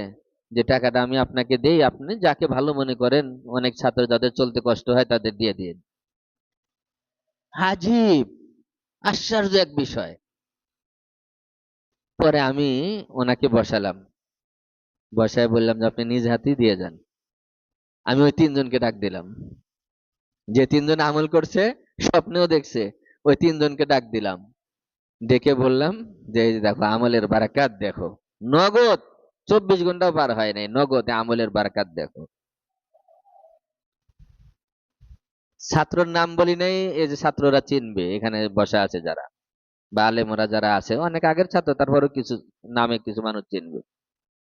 যে টাকাটা আমি আপনাকে দেই, আপনি যাকে ভালো মনে করেন, অনেক ছাত্র যাদের চলতে কষ্ট হয় তাদের দিয়ে দিন। আজীব, আশ্চর্য এক বিষয়। পরে আমি ওনাকে বসালাম, বসায় বললাম যে আপনি নিজ হাতেই দিয়ে যান। আমি ওই 3জনকে ডাক দিলাম, যে 3জন আমল করছে, স্বপ্নেও দেখছে, ওই 3জনকে ডাক দিলাম, ডেকে বললাম যে এই যে দেখো আমলের বারাকাত দেখো, নগদ, 24 ঘন্টাও পার হয় নাই, নগদ আমলের বারাকাত দেখো। ছাত্রর নাম বলি নাই, এই যে ছাত্ররা চিনবে, এখানে বসা আছে যারা, বা আলেমরা যারা আছে, অনেক আগের ছাত্র, তারপরেও কিছু নামে কিছু মানুষ চিনবে।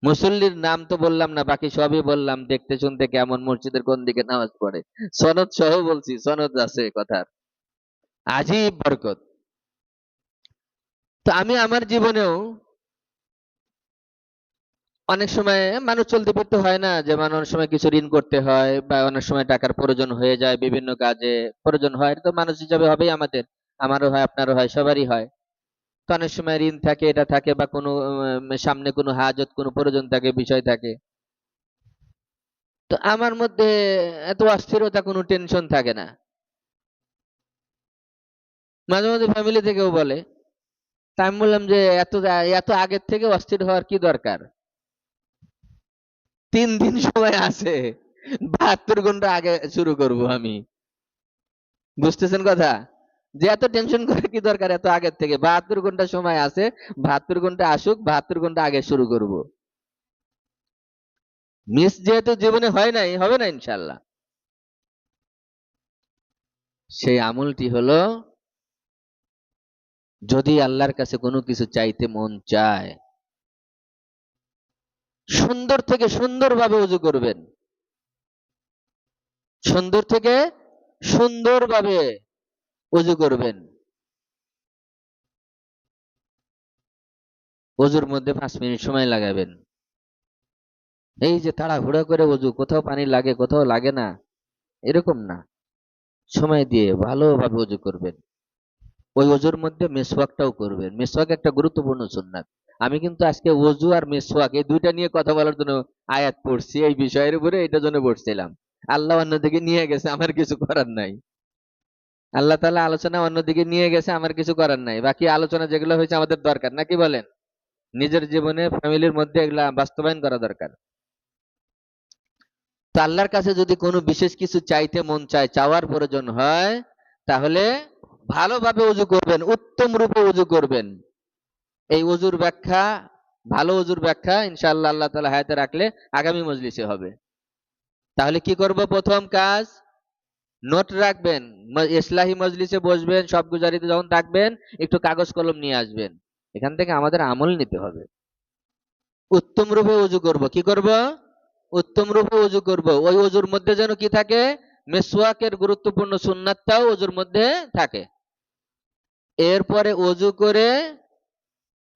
মুসল্লির নাম তো বললাম না, বাকি সবই বললাম, দেখতে শুনতে কেমন, মসজিদের কোন দিকে নামাজ পড়ে, সনদ সহ বলছি, সনদ আছে কথার। আজীব বরকত। তো আমি আমার জীবনেও অনেক সময়, মানুষ চলতে ফিরতে হয় না যে, মানে অনেক সময় কিছু ঋণ করতে হয়, বা অনেক সময় টাকার প্রয়োজন হয়ে যায়, বিভিন্ন কাজে প্রয়োজন হয়, এটা তো মানুষ হিসাবে হবেই আমাদের, আমারও হয়, আপনারও হয়, সবারই হয়। তো অনেক সময় ঋণ থাকে, এটা থাকে, বা কোনো সামনে কোনো হাজত, কোনো প্রয়োজন থাকে, বিষয় থাকে। তো আমার মধ্যে এত অস্থিরতা, কোনো টেনশন থাকে না। মাঝে মাঝে ফ্যামিলি থেকেও বলে, তা আমি বললাম যে এত এত আগের থেকে অস্থির হওয়ার কি দরকার, 3 দিন সময় আছে, 72 ঘন্টা আগে শুরু করব আমি। বুঝতেছেন কথা, যে এত টেনশন করার কি দরকার, এত আগের থেকে 72 ঘন্টা সময় আছে, 72 ঘন্টা আসুক, 72 ঘন্টা আগে শুরু করব। মিস যেহেতু জীবনে হয় নাই, হবে না ইনশাল্লাহ। সেই আমলটি হলো, যদি আল্লাহর কাছে কোনো কিছু চাইতে মন চায়, সুন্দর থেকে সুন্দর ভাবে উজু করবেন, সুন্দর থেকে সুন্দরভাবে ওযু করবেন। ওযুর মধ্যে 5 মিনিট সময় লাগাবেন। এই যে তাড়াহুড়া করে ওযু, কোথাও পানি লাগে কোথাও লাগে না, এরকম না। সময় দিয়ে ভালোভাবে ওযু করবেন। ওই ওযুর মধ্যে মিসওয়াকটাও করবেন। মিসওয়াক একটা গুরুত্বপূর্ণ সুন্নাত। আমি কিন্তু আজকে ওযু আর মিসওয়াক এই ২ টা নিয়ে কথা বলার জন্য আয়াত পড়ছি। এই বিষয়ের উপরে এটার জন্য পড়ছিলাম। আল্লাহ অন্যদিকে নিয়ে গেছে, আমার কিছু করার নাই। আল্লাহ তাআলা আলোচনা অন্যদিকে নিয়ে গেছে, আমার কিছু করার নাই। বাকি আলোচনা যেগুলো হয়েছে আমাদের দরকার, নাকি বলেন? নিজের জীবনে ফ্যামিলির মধ্যে এগুলা বাস্তবায়ন করা দরকার। তো আল্লাহর কাছে যদি কোনো বিশেষ কিছু চাইতে মন চায়, চাওয়ার প্রয়োজন হয়, তাহলে ভালোভাবে ওযু করবেন, উত্তম রূপে ওযু করবেন। এই ওযুর ব্যাখ্যা, ভালো ওযুর ব্যাখ্যা ইনশাআল্লাহ আল্লাহ তাআলা হায়াতে রাখলে আগামী মজলিসে হবে। তাহলে কি করব? প্রথম কাজ, নোট রাখবেন। ইসলাহি মজলিসে বসবেন, সব গুজারিতে যখন থাকবেন, একটু কাগজ কলম নিয়ে আসবেন। এখান থেকে আমাদের আমল নিতে হবে। উত্তম রূপে ওযু করব। কি করব? উত্তম রূপে ওযু করব। ওই ওযুর মধ্যে যেন কি থাকে? মিসওয়াকের গুরুত্বপূর্ণ সুন্নাতটাও ওযুর মধ্যে থাকে। এরপরে ওযু করে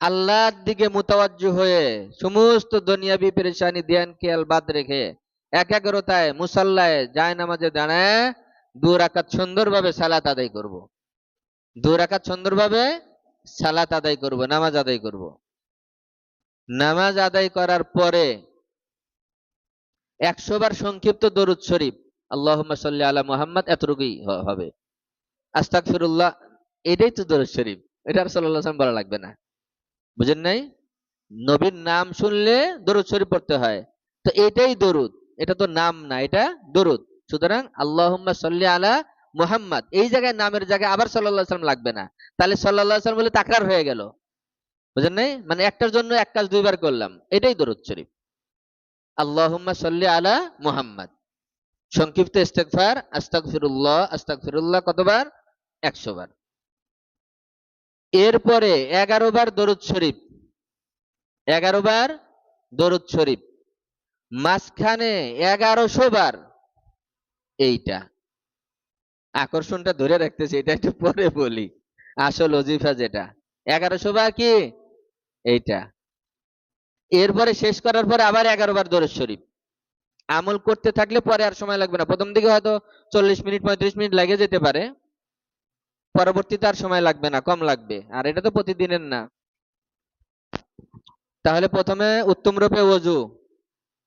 আল্লাহর দিকে মুতাওয়াজ্জু হয়ে সমস্ত দুনিয়াবি পেরেশানি ধ্যান খেয়াল বাদ রেখে একাগ্রতায় মুসাল্লায় জায়নামাজে দাঁড়ায় ২ রাকাত সুন্দরভাবে সালাত আদায় করব। ২ রাকাত সুন্দরভাবে সালাত আদায় করব, নামাজ আদায় করব। নামাজ আদায় করার পরে ১০০ বার সংক্ষিপ্ত দরুদ শরীফ, আল্লাহুম্মা সাল্লি আলা মুহাম্মাদ, এতটুকুই হবে। আস্তাগফিরুল্লাহ, এটাই তো দরুদ শরীফ। এটা আর সাল্লাল্লাহু আলাইহি ওয়াসাল্লাম বলা লাগবে না। বুঝেন নাই? নবীর নাম শুনলে দরুদ শরীফ পড়তে হয়। তো এটাই দরুদ। এটা তো নাম না, এটা দরুদ। সুতরাং আল্লাহুম্মা সাল্লি আলা মুহাম্মাদ, এই জায়গায় নামের জায়গায় আবার সাল্লাল্লাহু আলাইহি ওয়াসাল্লাম লাগবে না। তাহলে সাল্লাল্লাহু আলাইহি ওয়াসাল্লাম বলে তাকরার হয়ে গেল। বুঝেন নাই? মানে একটার জন্য এক কাজ ২ বার করলাম। এটাই দরুদ শরীফ। আল্লাহুম্মা সাল্লি আলা মুহাম্মাদ। সংক্ষিপ্ত ইস্তেগফার, আস্তাগফিরুল্লাহ, আস্তাগফিরুল্লাহ কতবার? ১০০ বার। এরপরে ১১ বার দরুদ শরীফ। ১১ বার দরুদ শরীফ। মাঝখানে ১১০০ বার এইটা। আকর্ষণটা ধরে রাখতেছি, এটা একটু পরে বলি। আসল ওজিফা যেটা। ১১০০ বার কি? এইটা। এরপরে শেষ করার পরে আবার ১১ বার দরুদ শরীফ। আমল করতে থাকলে পরে আর সময় লাগবে না। ১ম দিকে হয়তো ৪০ মিনিট ৩৫ মিনিট লেগে যেতে পারে। পরবর্তীতে আর সময় লাগবে না, কম লাগবে। আর এটা তো প্রতিদিনের না। তাহলে প্রথমে উত্তম রূপে ওযু।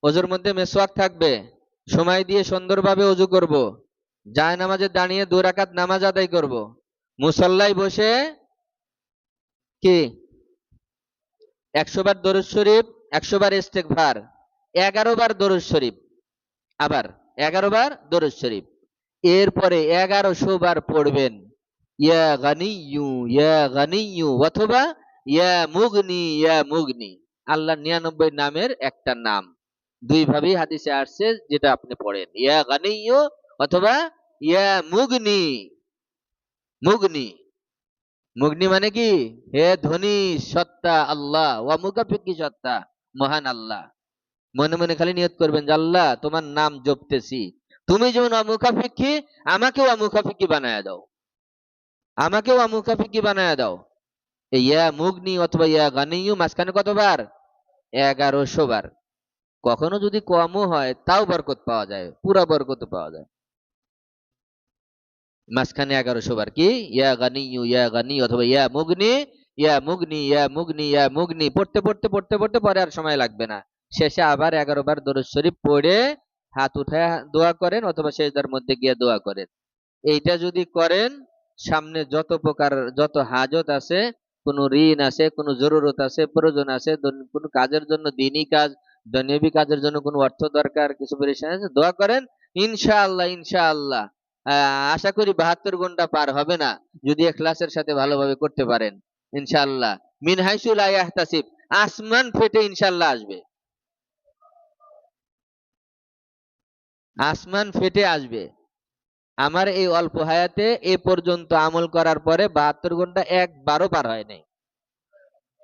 ওযুর মধ্যে মিসওয়াক থাকবে। সময় দিয়ে সুন্দরভাবে ওযু করব। জায়নামাজে দাঁড়িয়ে ২ রাকাত নামাজ আদায় করব। মুসল্লায় বসে কি? ১০০ বার দরুদ শরীফ, ১০০ বার ইস্তেগফার, ১১ বার দরুদ শরীফ, আবার ১১ বার দরুদ শরীফ। এরপরে ১১০০ বার পড়বেন ইয়া গানিয়্যু ইয়া গানিয়্যু, অথবা ইয়া মুগনি ইয়া মুগনি। আল্লাহর ৯৯ নামের একটা নাম। ২ ভাবেই হাদিসে আসছে, যেটা আপনি পড়েন। ইয়া গানিয়্যু অথবা ইয়া মুগনি। মুগনি, মুগনি মানে কি? হে ধনী সত্তা আল্লাহ, ওয়া মুকাফিকি সত্তা মহান আল্লাহ। মনে মনে খালি নিয়ত করবেন যে আল্লাহ তোমার নাম জপতেছি, তুমি যেমন অমুখাফিকি, আমাকেও অমুখাফিকি বানায়া দাও, আমাকেও অমুখাফিকি বানায়া দাও। এই ইয়া মুগনি অথবা ইয়া গানিয়্যু মাঝখানে কতবার? ১১০০ বার। কখনো যদি কমও হয় তাও বরকত পাওয়া যায়, পুরা বরকত পাওয়া যায়। মাঝখানে ১১০০ বার কি? ইয়া গানিয়্যু ইয়া গানি অথবা ইয়া মুগনি ইয়া মুগনি ইয়া মুগনি ইয়া মুগনি পড়তে পড়তে পড়তে পড়তে পরে আর সময় লাগবে না। শেষে আবার ১১ বার দরুদ শরীফ পড়ে হাত উঠায় দোয়া করেন, অথবা সেজদার মধ্যে গিয়ে দোয়া করেন। এইটা যদি করেন, সামনে যত প্রকার যত হাজত আছে, কোন ঋণ আছে, কোন জরুরত আছে, প্রয়োজন আছে, কোন কাজের জন্য, দ্বীনি কাজ, দুনিয়াবি কাজের জন্য কোন অর্থ দরকার, কিছু পেরেশানি আছে, দোয়া করেন। ইনশাআল্লাহ ইনশাআল্লাহ আশা করি ৭২ ঘন্টা পার হবে না, যদি ইখলাসের সাথে ভালোভাবে করতে পারেন। ইনশাআল্লাহ মিন হাইসু লা ইয়াহতাসিব, আসমান ফেটে ইনশাআল্লাহ আসবে। আসমান ফেটে আসবে। আমার এই অল্প হায়াতে এ পর্যন্ত আমল করার পরে ৭২ ঘন্টা একবারও পার হয় নাই।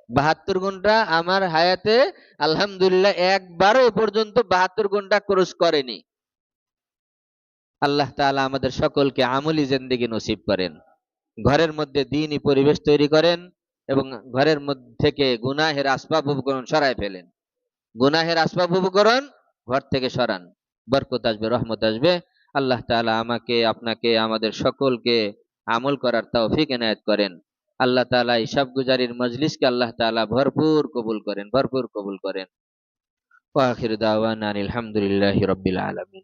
৭২ ঘন্টা আমার হায়াতে আলহামদুলিল্লাহ একবারও এ পর্যন্ত ৭২ ঘন্টা ক্রস করেনি। আল্লাহ তাআলা আমাদের সকলকে আমলি জিন্দেগি নসিব করেন। ঘরের মধ্যে দ্বীনি পরিবেশ তৈরি করেন এবং ঘরের মধ্যে থেকে গুনাহের আসবাব উপকরণ সরায় ফেলেন। গুনাহের আসবাব উপকরণ ঘর থেকে সরান, বরকত আসবে, রহমত আসবে। আল্লাহ তাআলা আমাকে, আপনাকে, আমাদের সকলকে আমল করার তৌফিক এনায়েত করেন। আল্লাহ তাআলা হিসাব গুজারির মজলিসকে আল্লাহ তাআলা ভরপুর কবুল করেন, ভরপুর কবুল করেন। ওয়া আখিরু দাওয়ানা আনিল হামদুলিল্লাহি রাব্বিল আলামিন।